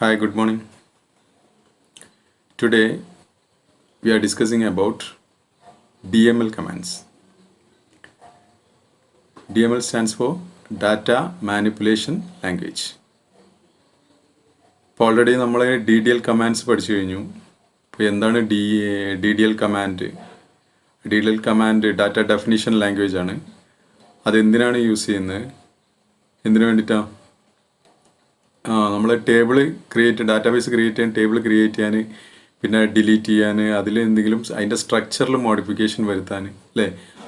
Hi, good morning. Today we are discussing about DML commands. DML stands for Data Manipulation Language. ഇപ്പോൾ already നമ്മൾ DDL commands പഠിച്ചു കഴിഞ്ഞു. ഇപ്പോൾ എന്താണ് DDL command? DDL command data definition language ആണ്. അതെന്തിനാണ് use ചെയ്യുന്നത്? എന്തിനു വേണ്ടിയിട്ടാണ്? നമ്മൾ ടേബിൾ ഡാറ്റാബേസ് ക്രിയേറ്റ് ചെയ്യാൻ, ടേബിൾ ക്രിയേറ്റ് ചെയ്യാൻ, പിന്നെ ഡിലീറ്റ് ചെയ്യാൻ, അതിൽ എന്തെങ്കിലും അതിൻ്റെ സ്ട്രക്ചറിൽ മോഡിഫിക്കേഷൻ വരുത്താൻ, അല്ലേ?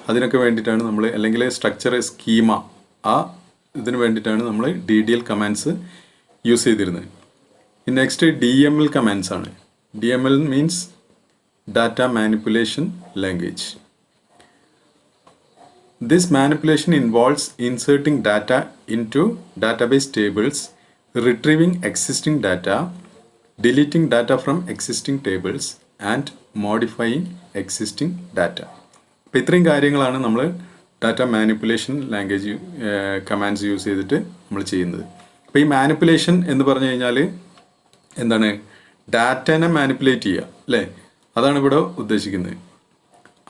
അതിനൊക്കെ വേണ്ടിയിട്ടാണ് നമ്മൾ, അല്ലെങ്കിൽ സ്ട്രക്ചർ സ്കീമ, ആ ഇതിന് വേണ്ടിയിട്ടാണ് നമ്മൾ DDL കമാൻഡ്സ് യൂസ് ചെയ്തിരുന്നത്. നെക്സ്റ്റ് DML കമാൻഡ്സ് ആണ്. DML means data manipulation language. This manipulation involves inserting data into database tables, retrieving existing data, deleting data from existing tables, and modifying existing data. അപ്പോൾ ഇത്രയും കാര്യങ്ങളാണ് നമ്മൾ data manipulation language commands use ചെയ്തിട്ട് നമ്മൾ ചെയ്യുന്നത്. അപ്പോൾ ഈ മാനിപ്പുലേഷൻ എന്ന് പറഞ്ഞു കഴിഞ്ഞാൽ എന്താണ്? ഡാറ്റനെ മാനിപ്പുലേറ്റ് ചെയ്യുക, അല്ലേ? അതാണ് ഇവിടെ ഉദ്ദേശിക്കുന്നത്.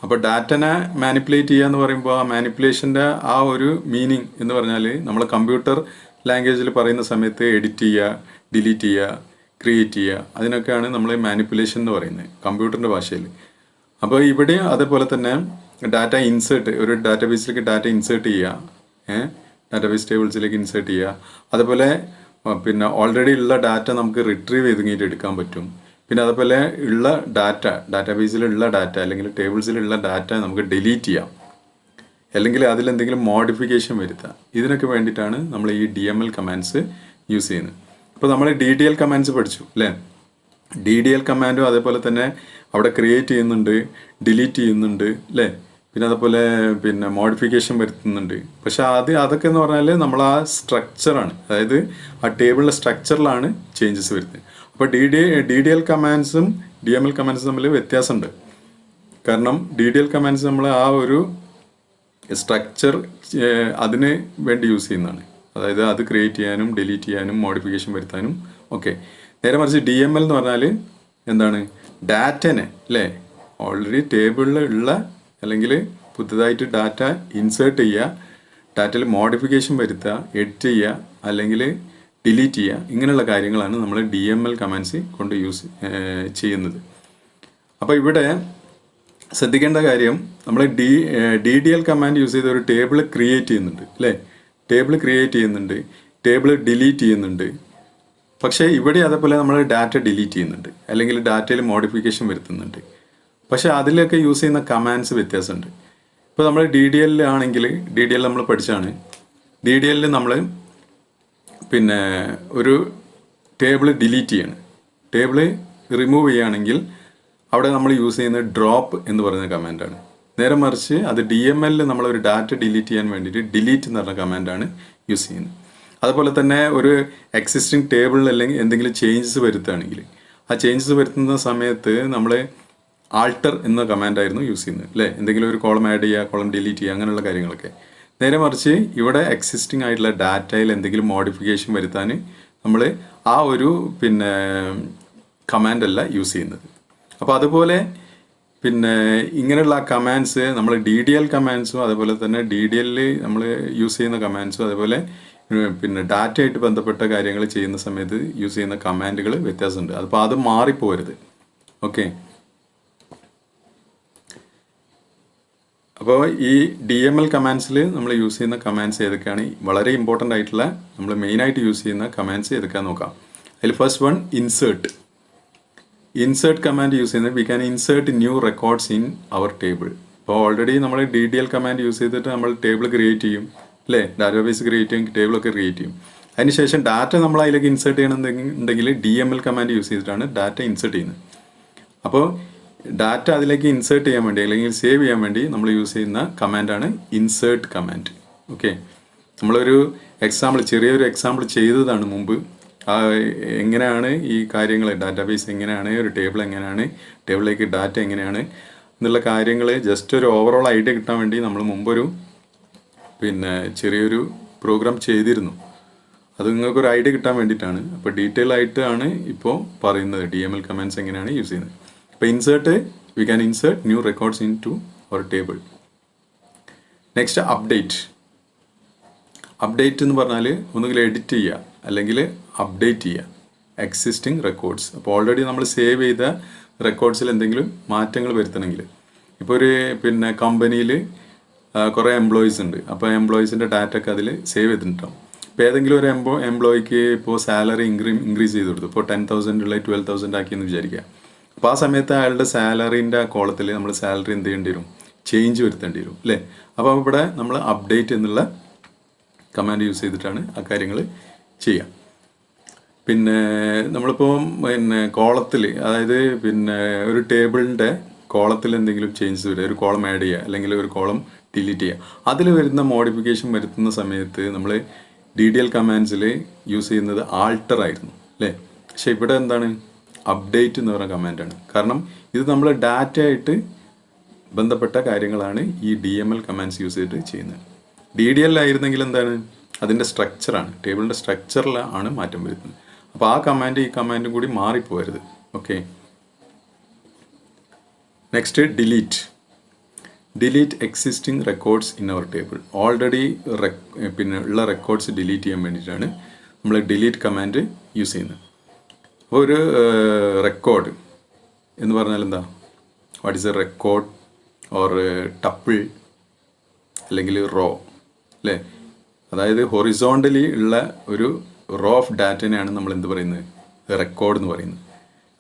അപ്പോൾ ഡാറ്റനെ മാനിപ്പുലേറ്റ് ചെയ്യുക എന്ന് പറയുമ്പോൾ ആ മാനിപ്പുലേഷൻ്റെ ആ ഒരു മീനിങ് എന്ന് പറഞ്ഞാൽ നമ്മൾ കമ്പ്യൂട്ടർ ലാംഗ്വേജിൽ പറയുന്ന സമയത്ത് എഡിറ്റ് ചെയ്യുക, ഡിലീറ്റ് ചെയ്യുക, ക്രിയേറ്റ് ചെയ്യുക, അതിനൊക്കെയാണ് നമ്മൾ മാനിപ്പുലേഷൻ എന്ന് പറയുന്നത് കമ്പ്യൂട്ടറിൻ്റെ ഭാഷയിൽ. അപ്പോൾ ഇവിടെ അതേപോലെ തന്നെ ഡാറ്റ ഇൻസേർട്ട്, ഒരു ഡാറ്റാബേസിലേക്ക് ഡാറ്റ ഇൻസേർട്ട് ചെയ്യുക, ഡാറ്റാബേസ് ടേബിൾസിലേക്ക് ഇൻസേർട്ട് ചെയ്യുക. അതുപോലെ പിന്നെ ഓൾറെഡി ഉള്ള ഡാറ്റ നമുക്ക് റിട്രീവ് ചെയ്ത് കഴിഞ്ഞിട്ട് എടുക്കാൻ പറ്റും. പിന്നെ അതുപോലെ ഉള്ള ഡാറ്റാബേസിലുള്ള ഡാറ്റ അല്ലെങ്കിൽ ടേബിൾസിലുള്ള ഡാറ്റ നമുക്ക് ഡിലീറ്റ് ചെയ്യാം, അല്ലെങ്കിൽ അതിലെന്തെങ്കിലും മോഡിഫിക്കേഷൻ വരുത്താം. ഇതിനൊക്കെ വേണ്ടിയിട്ടാണ് നമ്മൾ ഈ DML കമാൻഡ്സ് യൂസ് ചെയ്യുന്നത്. ഇപ്പോൾ നമ്മൾ DDL കമാൻഡ്സ് പഠിച്ചു, അല്ലേ? DDL കമാൻഡും അതേപോലെ തന്നെ അവിടെ ക്രിയേറ്റ് ചെയ്യുന്നുണ്ട്, ഡിലീറ്റ് ചെയ്യുന്നുണ്ട്, അല്ലേ? പിന്നെ അതുപോലെ പിന്നെ മോഡിഫിക്കേഷൻ വരുത്തുന്നുണ്ട്. പക്ഷെ അതൊക്കെ എന്ന് പറഞ്ഞാൽ നമ്മൾ ആ സ്ട്രക്ചറാണ്, അതായത് ആ ടേബിളിലെ സ്ട്രക്ചറിലാണ് ചേഞ്ചസ് വരുന്നത്. അപ്പോൾ DDL കമാൻഡ്സും DML കമാൻഡ്സും തമ്മിൽ വ്യത്യാസമുണ്ട്. കാരണം DDL കമാൻഡ്സ് നമ്മൾ ആ ഒരു സ്ട്രക്ചർ അതിന് വേണ്ടി യൂസ് ചെയ്യുന്നതാണ്, അതായത് അത് ക്രിയേറ്റ് ചെയ്യാനും ഡിലീറ്റ് ചെയ്യാനും മോഡിഫിക്കേഷൻ വരുത്താനും ഒക്കെ. നേരെ മറിച്ച് DML എന്ന് പറഞ്ഞാൽ എന്താണ്? ഡാറ്റനെ, അല്ലേ, ഓൾറെഡി ടേബിളിൽ ഉള്ള അല്ലെങ്കിൽ പുതുതായിട്ട് ഡാറ്റ ഇൻസേർട്ട് ചെയ്യുക, ഡാറ്റയിൽ മോഡിഫിക്കേഷൻ വരുത്തുക, എഡിറ്റ് ചെയ്യുക, അല്ലെങ്കിൽ ഡിലീറ്റ് ചെയ്യുക, ഇങ്ങനെയുള്ള കാര്യങ്ങളാണ് നമ്മൾ DML കമാൻഡ്സ് കൊണ്ട് യൂസ് ചെയ്യുന്നത്. അപ്പോൾ ഇവിടെ ശ്രദ്ധിക്കേണ്ട കാര്യം, നമ്മൾ DDL കമാൻഡ് യൂസ് ചെയ്ത് ഒരു ടേബിൾ ക്രിയേറ്റ് ചെയ്യുന്നുണ്ട്, അല്ലേ? ടേബിൾ ക്രിയേറ്റ് ചെയ്യുന്നുണ്ട്, ടേബിൾ ഡിലീറ്റ് ചെയ്യുന്നുണ്ട്. പക്ഷേ ഇവിടെ അതേപോലെ നമ്മൾ ഡാറ്റ ഡിലീറ്റ് ചെയ്യുന്നുണ്ട്, അല്ലെങ്കിൽ ഡാറ്റയിൽ മോഡിഫിക്കേഷൻ വരുത്തുന്നുണ്ട്. പക്ഷേ അതിലൊക്കെ യൂസ് ചെയ്യുന്ന കമാൻഡ്സ് വ്യത്യാസമുണ്ട്. ഇപ്പോൾ നമ്മൾ DDL ആണെങ്കിൽ, DDL നമ്മൾ പഠിച്ചാണ്, DDL നമ്മൾ പിന്നെ ഒരു ടേബിൾ ഡിലീറ്റ് ചെയ്യണം, ടേബിൾ റിമൂവ് ചെയ്യുകയാണെങ്കിൽ അവിടെ നമ്മൾ യൂസ് ചെയ്യുന്നത് ഡ്രോപ്പ് എന്ന് പറയുന്ന കമാൻഡാണ്. നേരെ മറിച്ച് അത് DML നമ്മളൊരു ഡാറ്റ ഡിലീറ്റ് ചെയ്യാൻ വേണ്ടിയിട്ട് ഡിലീറ്റ് എന്ന് പറഞ്ഞ കമാൻഡാണ് യൂസ് ചെയ്യുന്നത്. അതുപോലെ തന്നെ ഒരു എക്സിസ്റ്റിംഗ് ടേബിളിൽ അല്ലെങ്കിൽ എന്തെങ്കിലും ചേഞ്ചസ് വരുത്തുകയാണെങ്കിൽ ആ ചേഞ്ചസ് വരുത്തുന്ന സമയത്ത് നമ്മൾ ആൾട്ടർ എന്ന കമാൻഡായിരുന്നു യൂസ് ചെയ്യുന്നത്, അല്ലേ? എന്തെങ്കിലും ഒരു കോളം ആഡ് ചെയ്യുക, കോളം ഡിലീറ്റ് ചെയ്യുക, അങ്ങനെയുള്ള കാര്യങ്ങളൊക്കെ. നേരെ മറിച്ച് ഇവിടെ എക്സിസ്റ്റിംഗ് ആയിട്ടുള്ള ഡാറ്റയിൽ എന്തെങ്കിലും മോഡിഫിക്കേഷൻ വരുത്താൻ നമ്മൾ ആ ഒരു പിന്നെ കമാൻഡല്ല യൂസ് ചെയ്യുന്നത്. അപ്പോൾ അതുപോലെ പിന്നെ ഇങ്ങനെയുള്ള കമാൻഡ്സ് നമ്മൾ DDL കമാൻഡ്സും അതുപോലെ തന്നെ DDL നമ്മൾ യൂസ് ചെയ്യുന്ന കമാൻഡ്സും അതുപോലെ പിന്നെ ഡാറ്റയായിട്ട് ബന്ധപ്പെട്ട കാര്യങ്ങൾ ചെയ്യുന്ന സമയത്ത് യൂസ് ചെയ്യുന്ന കമാൻഡുകൾ വ്യത്യാസമുണ്ട്. അപ്പോൾ അത് മാറിപ്പോരുത്, ഓക്കെ? അപ്പോൾ ഈ DML കമാൻഡ്സിൽ നമ്മൾ യൂസ് ചെയ്യുന്ന കമാൻഡ്സ് ഏതൊക്കെയാണ്, വളരെ ഇമ്പോർട്ടൻ്റ് ആയിട്ടുള്ള നമ്മൾ മെയിനായിട്ട് യൂസ് ചെയ്യുന്ന കമാൻഡ്സ് ഏതൊക്കെയാണെന്ന് നോക്കാം. അതിൽ first one insert command use ചെയ്യുന്നത്, we can insert new records in our table. അപ്പോൾ ഓൾറെഡി നമ്മൾ DDL കമാൻഡ് യൂസ് ചെയ്തിട്ട് നമ്മൾ ടേബിൾ ക്രിയേറ്റ് ചെയ്യും, അല്ലേ? ഡാറ്റാബേസ് ക്രിയേറ്റ് ചെയ്യും, ടേബിളൊക്കെ ക്രിയേറ്റ് ചെയ്യും. അതിനുശേഷം ഡാറ്റ നമ്മൾ അതിലേക്ക് ഇൻസേർട്ട് ചെയ്യണമെന്നുണ്ടെങ്കിൽ DML കമാൻഡ് യൂസ് ചെയ്തിട്ടാണ് ഡാറ്റ ഇൻസേർട്ട് ചെയ്യുന്നത്. അപ്പോൾ ഡാറ്റ അതിലേക്ക് ഇൻസേർട്ട് ചെയ്യാൻ വേണ്ടി അല്ലെങ്കിൽ സേവ് ചെയ്യാൻ വേണ്ടി നമ്മൾ യൂസ് ചെയ്യുന്ന കമാൻഡാണ് ഇൻസേർട്ട് കമാൻഡ്, ഓക്കെ? നമ്മളൊരു ചെറിയൊരു എക്സാമ്പിൾ ചെയ്തതാണ് മുമ്പ്. എങ്ങനെയാണ് ഈ കാര്യങ്ങൾ, ഡാറ്റാബേസ് എങ്ങനെയാണ്, ഒരു ടേബിൾ എങ്ങനെയാണ്, ടേബിളിലേക്ക് ഡാറ്റ എങ്ങനെയാണ് എന്നുള്ള കാര്യങ്ങൾ ജസ്റ്റ് ഒരു ഓവറോൾ ഐഡിയ കിട്ടാൻ വേണ്ടി നമ്മൾ മുമ്പൊരു പിന്നെ ചെറിയൊരു പ്രോഗ്രാം ചെയ്തിരുന്നു. അത് നിങ്ങൾക്കൊരു ഐഡിയ കിട്ടാൻ വേണ്ടിയിട്ടാണ്. അപ്പോൾ ഡീറ്റെയിൽ ആയിട്ടാണ് ഇപ്പോൾ പറയുന്നത് DML കമാൻഡ്സ് എങ്ങനെയാണ് യൂസ് ചെയ്യുന്നത്. ഇപ്പോൾ insert, we can insert new records into our table. Next update. Update എന്ന് പറഞ്ഞാൽ ഒന്നുകിൽ എഡിറ്റ് ചെയ്യുക അല്ലെങ്കിൽ അപ്ഡേറ്റ് ചെയ്യുക എക്സിസ്റ്റിംഗ് റെക്കോർഡ്സ്. അപ്പോൾ ഓൾറെഡി നമ്മൾ സേവ് ചെയ്ത റെക്കോർഡ്സിൽ എന്തെങ്കിലും മാറ്റങ്ങൾ വരുത്തണമെങ്കിൽ, ഇപ്പോൾ ഒരു കമ്പനിയിൽ കുറേ എംപ്ലോയീസ് ഉണ്ട്. അപ്പോൾ എംപ്ലോയീസിൻ്റെ ഡാറ്റ ഒക്കെ അതിൽ സേവ് ചെയ്തിട്ടുണ്ടാവും. ഇപ്പോൾ ഏതെങ്കിലും ഒരു എംപ്ലോയിക്ക് ഇപ്പോൾ സാലറി ഇൻക്രീസ് ചെയ്ത് കൊടുത്തു. ഇപ്പോൾ 10,000 ഉള്ള 12,000 ആക്കിയെന്ന് വിചാരിക്കുക. അപ്പോൾ ആ സമയത്ത് അയാളുടെ സാലറീൻ്റെ കോളത്തിൽ നമ്മൾ സാലറി എന്ത് ചെയ്യേണ്ടി വരും? ചേഞ്ച് വരുത്തേണ്ടി വരും അല്ലേ? അപ്പോൾ ഇവിടെ നമ്മൾ അപ്ഡേറ്റ് എന്നുള്ള കമാൻഡ് യൂസ് ചെയ്തിട്ടാണ് ആ കാര്യങ്ങൾ ചെയ്യുക. നമ്മളിപ്പോൾ കോളത്തിൽ, അതായത് ഒരു ടേബിളിൻ്റെ കോളത്തിൽ എന്തെങ്കിലും ചേഞ്ചസ് വരിക, ഒരു കോളം ആഡ് ചെയ്യുക അല്ലെങ്കിൽ ഒരു കോളം ഡിലീറ്റ് ചെയ്യുക, അതിൽ വരുന്ന മോഡിഫിക്കേഷൻ വരുത്തുന്ന സമയത്ത് നമ്മൾ DDL കമാൻഡ്സിൽ യൂസ് ചെയ്യുന്നത് ആൾട്ടർ ആയിരുന്നു അല്ലേ? പക്ഷേ ഇവിടെ എന്താണ്? അപ്ഡേറ്റ് എന്ന് പറയുന്ന കമാൻഡാണ്. കാരണം ഇത് നമ്മൾ ഡാറ്റ ആയിട്ട് ബന്ധപ്പെട്ട കാര്യങ്ങളാണ് ഈ DML കമാൻഡ്സ് യൂസ് ചെയ്തിട്ട് ചെയ്യുന്നത്. DDL ആയിരുന്നെങ്കിൽ എന്താണ്? അതിൻ്റെ സ്ട്രക്ചറാണ്, ടേബിളിൻ്റെ സ്ട്രക്ചറിലാണ് മാറ്റം വരുന്നത്. അപ്പോൾ ആ കമാൻഡ് ഈ കമാൻഡും കൂടി മാറിപ്പോകരുത്. Okay. Next delete. Delete existing records in our table. Already ഉള്ള റെക്കോർഡ്സ് ഡിലീറ്റ് ചെയ്യാൻ വേണ്ടിയിട്ടാണ് നമ്മൾ ഡിലീറ്റ് കമാൻഡ് യൂസ് ചെയ്യുന്നത്. അപ്പോൾ ഒരു റെക്കോർഡ് എന്ന് പറഞ്ഞാൽ എന്താ? What is A record or tuple അല്ലെങ്കിൽ റോ അല്ലേ? അതായത് ഹൊറിസോണ്ടലി ഉള്ള ഒരു റോ ഓഫ് ഡാറ്റനെയാണ് നമ്മൾ എന്ത് പറയുന്നത്? റെക്കോർഡ് എന്ന് പറയുന്നത്.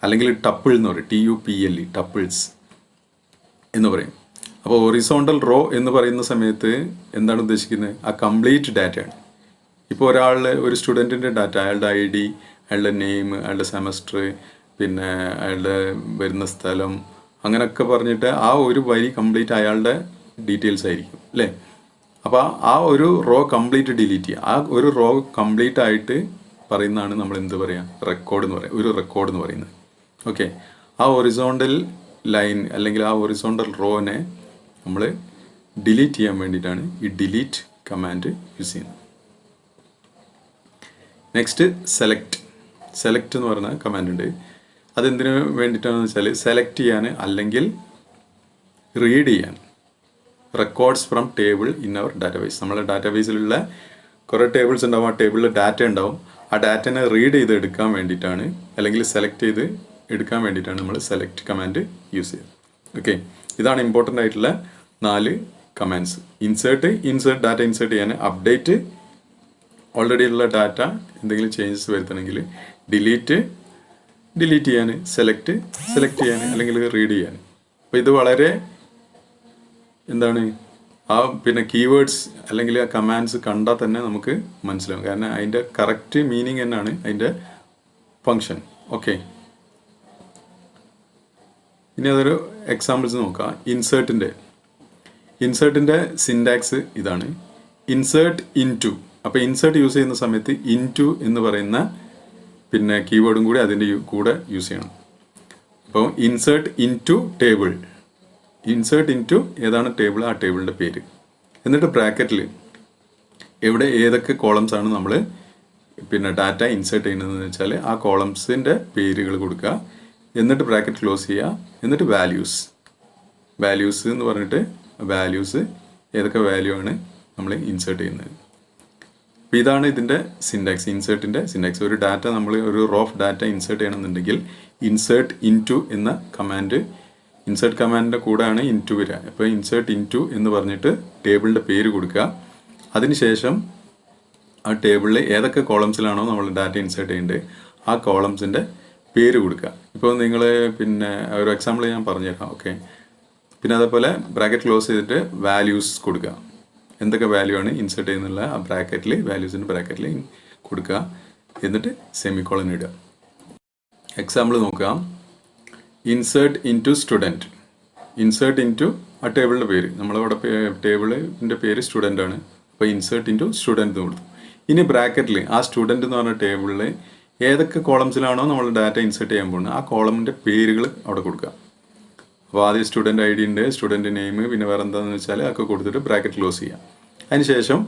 അല്ലെങ്കിൽ ടപ്പിൾ എന്ന് പറയും, TUPLE, ടപ്പിൾസ് എന്ന് പറയും. അപ്പോൾ ഹൊറിസോണ്ടൽ റോ എന്ന് പറയുന്ന സമയത്ത് എന്താണ് ഉദ്ദേശിക്കുന്നത്? ആ കംപ്ലീറ്റ് ഡാറ്റയാണ്. ഇപ്പോൾ ഒരു സ്റ്റുഡൻറ്റിൻ്റെ ഡാറ്റ, അയാളുടെ ID, അയാളുടെ നെയിം, അയാളുടെ സെമസ്റ്റർ, അയാളുടെ വരുന്ന സ്ഥലം, അങ്ങനെയൊക്കെ പറഞ്ഞിട്ട് ആ ഒരു വരി കംപ്ലീറ്റ് അയാളുടെ ഡീറ്റെയിൽസ് ആയിരിക്കും അല്ലേ? അപ്പോൾ ആ ഒരു റോ കംപ്ലീറ്റ് ഡിലീറ്റ് ചെയ്യുക. ആ ഒരു റോ കംപ്ലീറ്റ് ആയിട്ട് പറയുന്നതാണ് നമ്മൾ എന്ത് പറയുക? റെക്കോർഡ് എന്ന് പറയുക, ഒരു റെക്കോർഡ് എന്ന് പറയുന്നത്. ഓക്കെ. ആ ഹൊറിസോണ്ടൽ ലൈൻ അല്ലെങ്കിൽ ആ ഹൊറിസോണ്ടൽ റോനെ നമ്മൾ ഡിലീറ്റ് ചെയ്യാൻ വേണ്ടിയിട്ടാണ് ഈ ഡിലീറ്റ് കമാൻഡ് യൂസ് ചെയ്യുന്നത്. Next select. സെലക്ട് എന്ന് പറയുന്ന കമാൻഡ് ഉണ്ട്. അതെന്തിനു വേണ്ടിയിട്ടാണെന്ന് വെച്ചാൽ സെലക്ട് ചെയ്യാൻ അല്ലെങ്കിൽ റീഡ് ചെയ്യാൻ records from table in our database. നമ്മളെ ഡാറ്റാബേസിലുള്ള കുറേ ടേബിൾസ് ഉണ്ടാവും. ആ ടേബിളിൽ ഡാറ്റ ഉണ്ടാവും. ആ ഡാറ്റനെ റീഡ് ചെയ്ത് എടുക്കാൻ വേണ്ടിയിട്ടാണ് അല്ലെങ്കിൽ സെലക്ട് ചെയ്ത് എടുക്കാൻ വേണ്ടിയിട്ടാണ് നമ്മൾ സെലക്ട് കമാൻഡ് യൂസ് ചെയ്യുന്നത്. ഓക്കെ. ഇതാണ് ഇമ്പോർട്ടൻ്റ് ആയിട്ടുള്ള 4 കമാൻഡ്സ്. ഇൻസേർട്ട് ഡാറ്റ ഇൻസേർട്ട് ചെയ്യാൻ, അപ്ഡേറ്റ് ഓൾറെഡി ഉള്ള ഡാറ്റ എന്തെങ്കിലും ചേഞ്ചസ് വരുത്തണമെങ്കിൽ, ഡിലീറ്റ് ചെയ്യാൻ, സെലക്ട് ചെയ്യാൻ അല്ലെങ്കിൽ റീഡ് ചെയ്യാൻ. അപ്പോൾ ഇത് വളരെ എന്താണ് കീവേഡ്സ് അല്ലെങ്കിൽ ആ കമാൻഡ്സ് കണ്ടാൽ തന്നെ നമുക്ക് മനസ്സിലാവും. കാരണം അതിൻ്റെ കറക്റ്റ് മീനിങ് തന്നെയാണ് അതിൻ്റെ ഫങ്ഷൻ. ഓക്കെ. ഇനി അതൊരു എക്സാമ്പിൾസ് നോക്കാം. ഇൻസേർട്ടിൻ്റെ സിൻടാക്സ് ഇതാണ്. Insert into. അപ്പോൾ ഇൻസേർട്ട് യൂസ് ചെയ്യുന്ന സമയത്ത് ഇൻടു എന്ന് പറയുന്ന കീവേഡും കൂടി അതിൻ്റെ കൂടെ യൂസ് ചെയ്യണം. അപ്പോൾ insert into table. Insert into ഏതാണ് ടേബിൾ, ആ ടേബിളിൻ്റെ പേര്. എന്നിട്ട് ബ്രാക്കറ്റിൽ ഏതൊക്കെ കോളംസ് ആണ് നമ്മൾ ഡാറ്റ ഇൻസേർട്ട് ചെയ്യുന്നതെന്ന് വെച്ചാൽ ആ കോളംസിൻ്റെ പേരുകൾ കൊടുക്കുക. എന്നിട്ട് ബ്രാക്കറ്റ് ക്ലോസ് ചെയ്യുക. എന്നിട്ട് വാല്യൂസ് എന്ന് പറഞ്ഞിട്ട് വാല്യൂസ് ഏതൊക്കെ വാല്യൂ ആണ് നമ്മൾ ഇൻസേർട്ട് ചെയ്യുന്നത്. അപ്പോൾ ഇതാണ് ഇതിൻ്റെ സിൻടാക്സ്, ഇൻസേർട്ടിൻ്റെ സിൻടാക്സ്. ഒരു ഡാറ്റ നമ്മൾ ഒരു റോ ഓഫ് ഡാറ്റ ഇൻസേർട്ട് ചെയ്യണമെന്നുണ്ടെങ്കിൽ ഇൻസേർട്ട് ഇൻടു എന്ന കമാൻഡ്, ഇൻസേർട്ട് കമാൻഡിൻ്റെ കൂടെയാണ് ഇൻടു വരിക. അപ്പോൾ ഇൻസേർട്ട് ഇൻടു എന്ന് പറഞ്ഞിട്ട് ടേബിളിൻ്റെ പേര് കൊടുക്കുക. അതിനുശേഷം ആ ടേബിളിൽ ഏതൊക്കെ കോളംസിലാണോ നമ്മൾ ഡാറ്റ ഇൻസേർട്ട് ചെയ്യേണ്ടത് ആ കോളംസിൻ്റെ പേര് കൊടുക്കുക. ഇപ്പോൾ നിങ്ങൾ ഒരു എക്സാമ്പിൾ ഞാൻ പറഞ്ഞുതരാം. ഓക്കെ. അതേപോലെ ബ്രാക്കറ്റ് ക്ലോസ് ചെയ്തിട്ട് വാല്യൂസ് കൊടുക്കുക. എന്തൊക്കെ വാല്യൂ ആണ് ഇൻസേർട്ട് ചെയ്യുന്നുള്ള ആ ബ്രാക്കറ്റിൽ, വാല്യൂസിൻ്റെ ബ്രാക്കറ്റിൽ കൊടുക്കുക. എന്നിട്ട് സെമിക്കോളൻ ഇടുക. എക്സാമ്പിൾ നോക്കാം. Insert into student. Insert into ആ ടേബിളിൻ്റെ പേര്, നമ്മളവിടെ ടേബിളിൻ്റെ പേര് സ്റ്റുഡൻ്റ് ആണ്. അപ്പോൾ ഇൻസേർട്ട് ഇൻടു സ്റ്റുഡൻറ്റ് എന്ന് കൊടുത്തു. ഇനി ബ്രാക്കറ്റിൽ ആ സ്റ്റുഡൻറ്റ് എന്ന് പറഞ്ഞ ടേബിളിൽ ഏതൊക്കെ കോളംസിലാണോ നമ്മൾ ഡാറ്റ ഇൻസേർട്ട് ചെയ്യാൻ പോകുന്നത് ആ കോളമിൻ്റെ പേരുകൾ അവിടെ കൊടുക്കുക. അപ്പോൾ ആദ്യം സ്റ്റുഡൻറ്റ് ID ഉണ്ട്, സ്റ്റുഡൻറ്റ് നെയിം, വേറെ എന്താണെന്ന് വെച്ചാൽ അതൊക്കെ കൊടുത്തിട്ട് ബ്രാക്കറ്റ് ക്ലോസ് ചെയ്യാം. അതിനുശേഷം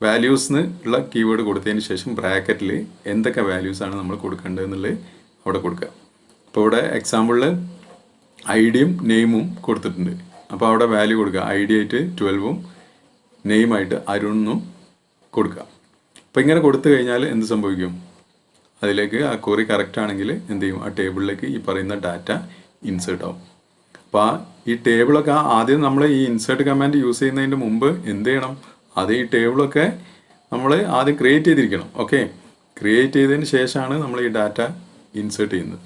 വാല്യൂസ് ഉള്ള കീവേഡ് കൊടുത്തതിന് ശേഷം ബ്രാക്കറ്റിൽ എന്തൊക്കെ വാല്യൂസാണ് നമ്മൾ കൊടുക്കേണ്ടതെന്നുള്ളത് അവിടെ കൊടുക്കുക. അപ്പോൾ ഇവിടെ എക്സാമ്പിളിൽ ഐഡിയും നെയിമും കൊടുത്തിട്ടുണ്ട്. അപ്പോൾ അവിടെ വാല്യൂ കൊടുക്കുക. ഐ ഡി ആയിട്ട് 12ഉം നെയിമായിട്ട് അരുണെന്നും കൊടുക്കുക. അപ്പോൾ ഇങ്ങനെ കൊടുത്തു കഴിഞ്ഞാൽ എന്ത് സംഭവിക്കും? അതിലേക്ക് ആ ക്വറി കറക്റ്റ് ആണെങ്കിൽ എന്ത് ചെയ്യും? ആ ടേബിളിലേക്ക് ഈ പറയുന്ന ഡാറ്റ ഇൻസേർട്ട് ആവും. അപ്പോൾ ഈ ടേബിളൊക്കെ ആദ്യം നമ്മൾ ഈ ഇൻസേർട്ട് കമാൻഡ് യൂസ് ചെയ്യുന്നതിന് മുമ്പ് എന്ത് ചെയ്യണം? അത് ഈ ടേബിളൊക്കെ നമ്മൾ ആദ്യം ക്രിയേറ്റ് ചെയ്തിരിക്കണം. ഓക്കെ, ക്രിയേറ്റ് ചെയ്തതിന് ശേഷമാണ് നമ്മൾ ഈ ഡാറ്റ ഇൻസേർട്ട് ചെയ്യുന്നത്.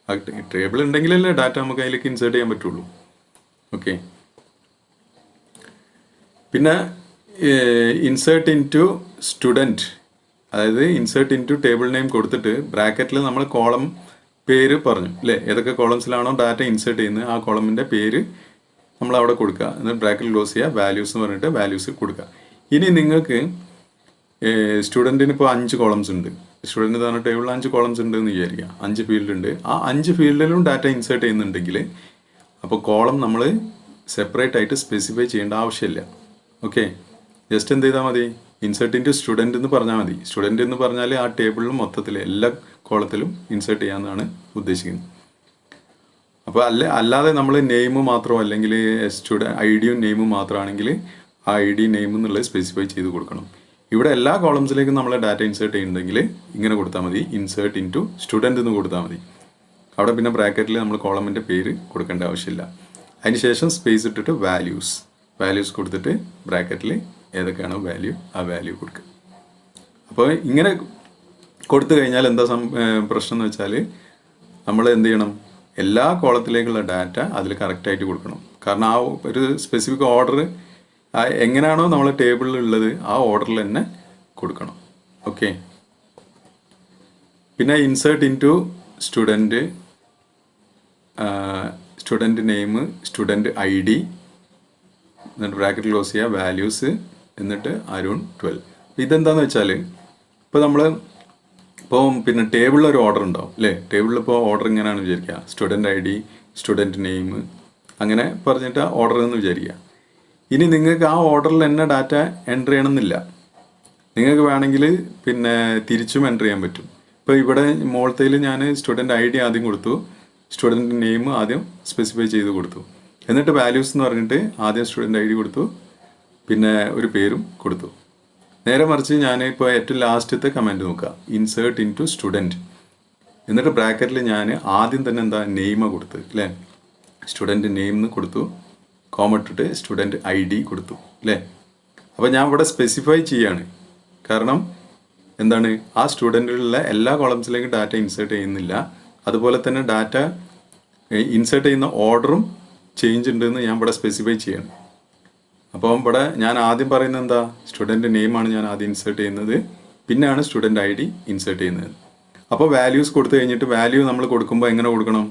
ആ ടേബിൾ ഉണ്ടെങ്കിലല്ലേ ഡാറ്റ നമുക്ക് അതിലേക്ക് ഇൻസേർട്ട് ചെയ്യാൻ പറ്റുള്ളൂ. ഓക്കെ, പിന്നെ ഇൻസേർട്ട് ഇൻ ടു സ്റ്റുഡൻറ്റ്, അതായത് insert into table name കൊടുത്തിട്ട് ബ്രാക്കറ്റിൽ നമ്മൾ കോളം പേര് പറഞ്ഞു അല്ലേ? ഏതൊക്കെ കോളംസിലാണോ ഡാറ്റ ഇൻസേർട്ട് ചെയ്യുന്നത് ആ കോളമിൻ്റെ പേര് നമ്മൾ അവിടെ കൊടുക്കുക. എന്നിട്ട് ബ്രാക്കറ്റിൽ ക്ലോസ് ചെയ്യുക, വാല്യൂസ് എന്ന് പറഞ്ഞിട്ട് വാല്യൂസ് കൊടുക്കുക. ഇനി നിങ്ങൾക്ക് സ്റ്റുഡൻറ്റിന് ഇപ്പോൾ 5 കോളംസ് ഉണ്ട്. സ്റ്റുഡൻറ്റ് തന്നെ ടേബിളിൽ 5 കോളംസ് ഉണ്ട് എന്ന് വിചാരിക്കുക. 5 ഫീൽഡ് ഉണ്ട്. ആ 5 ഫീൽഡിലും ഡാറ്റ ഇൻസേർട്ട് ചെയ്യുന്നുണ്ടെങ്കിൽ അപ്പോൾ കോളം നമ്മൾ സെപ്പറേറ്റ് ആയിട്ട് സ്പെസിഫൈ ചെയ്യേണ്ട ആവശ്യമില്ല. ഓക്കെ, ജസ്റ്റ് എന്ത് ചെയ്താൽ മതി? ഇൻസേർട്ട് ഇൻ ടു സ്റ്റുഡൻറ്റ് എന്ന് പറഞ്ഞാൽ മതി. സ്റ്റുഡൻറ്റ് എന്ന് പറഞ്ഞാൽ ആ ടേബിളിൽ മൊത്തത്തിൽ എല്ലാ കോളത്തിലും ഇൻസേർട്ട് ചെയ്യാമെന്നാണ് ഉദ്ദേശിക്കുന്നത്. അപ്പോൾ അല്ലാതെ നമ്മൾ നെയിം മാത്രമോ അല്ലെങ്കിൽ ഐ ഡിയും നെയിമും മാത്രമാണെങ്കിൽ ആ ഐ ഡി നെയിം എന്നുള്ളത് സ്പെസിഫൈ ചെയ്ത് കൊടുക്കണം. ഇവിടെ എല്ലാ കോളംസിലേക്കും നമ്മൾ ഡാറ്റ ഇൻസേർട്ട് ചെയ്യുന്നുണ്ടെങ്കിൽ ഇങ്ങനെ കൊടുത്താൽ മതി, ഇൻസേർട്ട് ഇൻ ടു സ്റ്റുഡൻറ്റ് എന്ന് കൊടുത്താൽ മതി. അവിടെ പിന്നെ ബ്രാക്കറ്റിൽ നമ്മൾ കോളമിൻ്റെ പേര് കൊടുക്കേണ്ട ആവശ്യമില്ല. അതിന് ശേഷം സ്പേസ് ഇട്ടിട്ട് വാല്യൂസ് കൊടുത്തിട്ട് ബ്രാക്കറ്റിൽ ഏതൊക്കെയാണോ വാല്യൂ ആ വാല്യൂ കൊടുക്കുക. അപ്പോൾ ഇങ്ങനെ കൊടുത്തു കഴിഞ്ഞാൽ എന്താ പ്രശ്നം എന്ന് വെച്ചാൽ നമ്മൾ എന്ത് ചെയ്യണം? എല്ലാ കോളത്തിലേക്കുള്ള ഡാറ്റ അതിൽ കറക്റ്റായിട്ട് കൊടുക്കണം. കാരണം ആ ഒരു സ്പെസിഫിക് ഓർഡർ എങ്ങനെയാണോ നമ്മൾ ടേബിളിൽ ഉള്ളത് ആ ഓർഡറിൽ തന്നെ കൊടുക്കണം. ഓക്കെ, പിന്നെ insert into student, student name, student I D, എന്നിട്ട് ബ്രാക്കറ്റ് ക്ലോസ് ചെയ്യുക, വാല്യൂസ്, എന്നിട്ട് അരുൺ 12. ഇതെന്താണെന്ന് വെച്ചാൽ ഇപ്പോൾ നമ്മൾ പിന്നെ ടേബിളിൽ ഒരു ഓർഡർ ഉണ്ടാവും അല്ലേ? ടേബിളിൽ ഇപ്പോൾ ഓർഡർ ഇങ്ങനെയാണ് വിചാരിക്കുക, student I D, student name, അങ്ങനെ പറഞ്ഞിട്ട് ഓർഡർ എന്ന് വിചാരിക്കുക. ഇനി നിങ്ങൾക്ക് ആ ഓർഡറിൽ തന്നെ ഡാറ്റ എൻ്റർ ചെയ്യണമെന്നില്ല. നിങ്ങൾക്ക് വേണമെങ്കിൽ പിന്നെ തിരിച്ചും എൻ്റർ ചെയ്യാൻ പറ്റും. ഇപ്പോൾ ഇവിടെ മോളത്തേൽ ഞാൻ സ്റ്റുഡൻറ്റ് ഐ ഡി ആദ്യം കൊടുത്തു, സ്റ്റുഡൻറ്റ് നെയിം ആദ്യം സ്പെസിഫൈ ചെയ്ത് കൊടുത്തു, എന്നിട്ട് വാല്യൂസ് എന്ന് പറഞ്ഞിട്ട് ആദ്യം സ്റ്റുഡൻറ്റ് ഐ ഡി കൊടുത്തു, പിന്നെ ഒരു പേരും കൊടുത്തു. നേരെ മറിച്ച് ഞാൻ ഇപ്പോൾ ഏറ്റവും ലാസ്റ്റത്തെ കമാൻഡ് നോക്കുക, ഇൻസേർട്ട് ഇൻ ടു സ്റ്റുഡൻറ്റ്, എന്നിട്ട് ബ്രാക്കറ്റിൽ ഞാൻ ആദ്യം തന്നെ എന്താ നെയിമാണ് കൊടുത്ത് അല്ലേ? സ്റ്റുഡൻറ്റ് നെയിം എന്ന് കൊടുത്തു, കോമ ഇട്ടിട്ട് സ്റ്റുഡൻറ്റ് ഐ ഡി കൊടുത്തു അല്ലേ? അപ്പോൾ ഞാൻ ഇവിടെ സ്പെസിഫൈ ചെയ്യാണ്. കാരണം എന്താണ്? ആ സ്റ്റുഡൻറ്റിലുള്ള എല്ലാ കോളംസിലേക്കും ഡാറ്റ ഇൻസേർട്ട് ചെയ്യുന്നില്ല. അതുപോലെ തന്നെ ഡാറ്റ ഇൻസേർട്ട് ചെയ്യുന്ന ഓർഡറും ചേഞ്ച് ഉണ്ടെന്ന് ഞാൻ ഇവിടെ സ്പെസിഫൈ ചെയ്യാണ്. അപ്പം ഇവിടെ ഞാൻ ആദ്യം പറയുന്നത് എന്താ? സ്റ്റുഡൻറ്റ് നെയിമാണ് ഞാൻ ആദ്യം ഇൻസേർട്ട് ചെയ്യുന്നത്, പിന്നെയാണ് സ്റ്റുഡൻറ്റ് ഐ ഡി ഇൻസേർട്ട് ചെയ്യുന്നത്. അപ്പോൾ വാല്യൂസ് കൊടുത്തു കഴിഞ്ഞിട്ട് വാല്യൂ നമ്മൾ കൊടുക്കുമ്പോൾ എങ്ങനെ കൊടുക്കണം?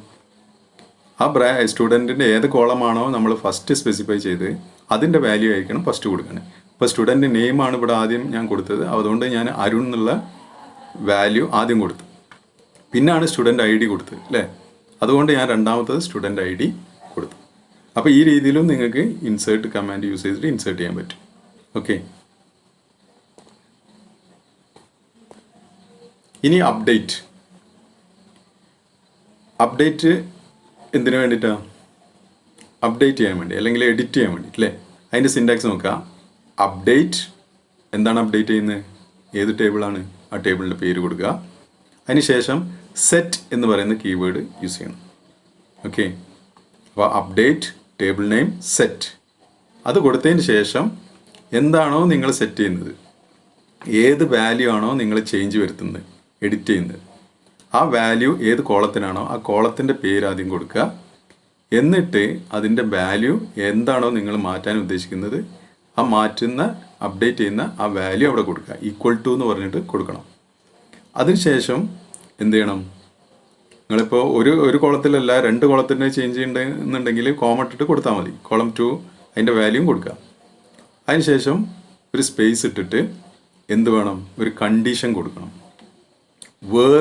ആ സ്റ്റുഡൻറ്റിൻ്റെ ഏത് കോളമാണോ നമ്മൾ ഫസ്റ്റ് സ്പെസിഫൈ ചെയ്ത് അതിൻ്റെ വാല്യൂ ആയിരിക്കണം ഫസ്റ്റ് കൊടുക്കണം. ഇപ്പോൾ സ്റ്റുഡൻറ്റ് നെയിമാണ് ഇവിടെ ആദ്യം ഞാൻ കൊടുത്തത്, അതുകൊണ്ട് ഞാൻ അരുൺ എന്നുള്ള വാല്യൂ ആദ്യം കൊടുത്തു, പിന്നാണ് സ്റ്റുഡൻറ്റ് ഐ ഡി കൊടുത്തത് അല്ലേ? അതുകൊണ്ട് ഞാൻ രണ്ടാമത്തത് സ്റ്റുഡൻറ്റ് ഐ ഡി കൊടുത്തു. അപ്പോൾ ഈ രീതിയിലും നിങ്ങൾക്ക് ഇൻസേർട്ട് കമാൻഡ് യൂസ് ചെയ്തിട്ട് ഇൻസേർട്ട് ചെയ്യാൻ പറ്റും. ഓക്കെ, ഇനി അപ്ഡേറ്റ് എന്തിനു വേണ്ടിയിട്ടാണ്? അപ്ഡേറ്റ് ചെയ്യാൻ വേണ്ടി അല്ലെങ്കിൽ എഡിറ്റ് ചെയ്യാൻ വേണ്ടി അല്ലേ? അതിൻ്റെ സിൻടാക്സ് നോക്കുക. അപ്ഡേറ്റ്, എന്താണ് അപ്ഡേറ്റ് ചെയ്യുന്നത്? ഏത് ടേബിളാണ്? ആ ടേബിളിൻ്റെ പേര് കൊടുക്കുക. അതിനുശേഷം സെറ്റ് എന്ന് പറയുന്ന കീവേഡ് യൂസ് ചെയ്യണം. ഓക്കെ, അപ്പോൾ അപ്ഡേറ്റ് ടേബിൾ നെയിം സെറ്റ്, അത് കൊടുത്തതിന് ശേഷം എന്താണോ നിങ്ങൾ സെറ്റ് ചെയ്യുന്നത്, ഏത് വാല്യൂ ആണോ നിങ്ങൾ ചേഞ്ച് വരുത്തുന്നത്, എഡിറ്റ് ചെയ്യുന്നത്, ആ വാല്യൂ ഏത് കോളത്തിനാണോ ആ കോളത്തിൻ്റെ പേര് ആദ്യം കൊടുക്കുക. എന്നിട്ട് അതിൻ്റെ വാല്യൂ എന്താണോ നിങ്ങൾ മാറ്റാൻ ഉദ്ദേശിക്കുന്നത് ആ മാറ്റുന്ന അപ്ഡേറ്റ് ചെയ്യുന്ന ആ വാല്യൂ അവിടെ കൊടുക്കുക. ഈക്വൽ ടു എന്ന് കൊടുക്കണം. അതിനുശേഷം എന്ത് ചെയ്യണം? നിങ്ങളിപ്പോൾ ഒരു കോളത്തിലല്ല 2 കോളത്തിൻ്റെ ചേഞ്ച് ചെയ്യുന്നുണ്ടെങ്കിൽ കോമ ഇട്ടിട്ട് കൊടുത്താൽ മതി. കോളം 2 അതിൻ്റെ വാല്യൂം കൊടുക്കുക. അതിനുശേഷം ഒരു സ്പേസ് ഇട്ടിട്ട് എന്ത് വേണം? ഒരു കണ്ടീഷൻ കൊടുക്കണം.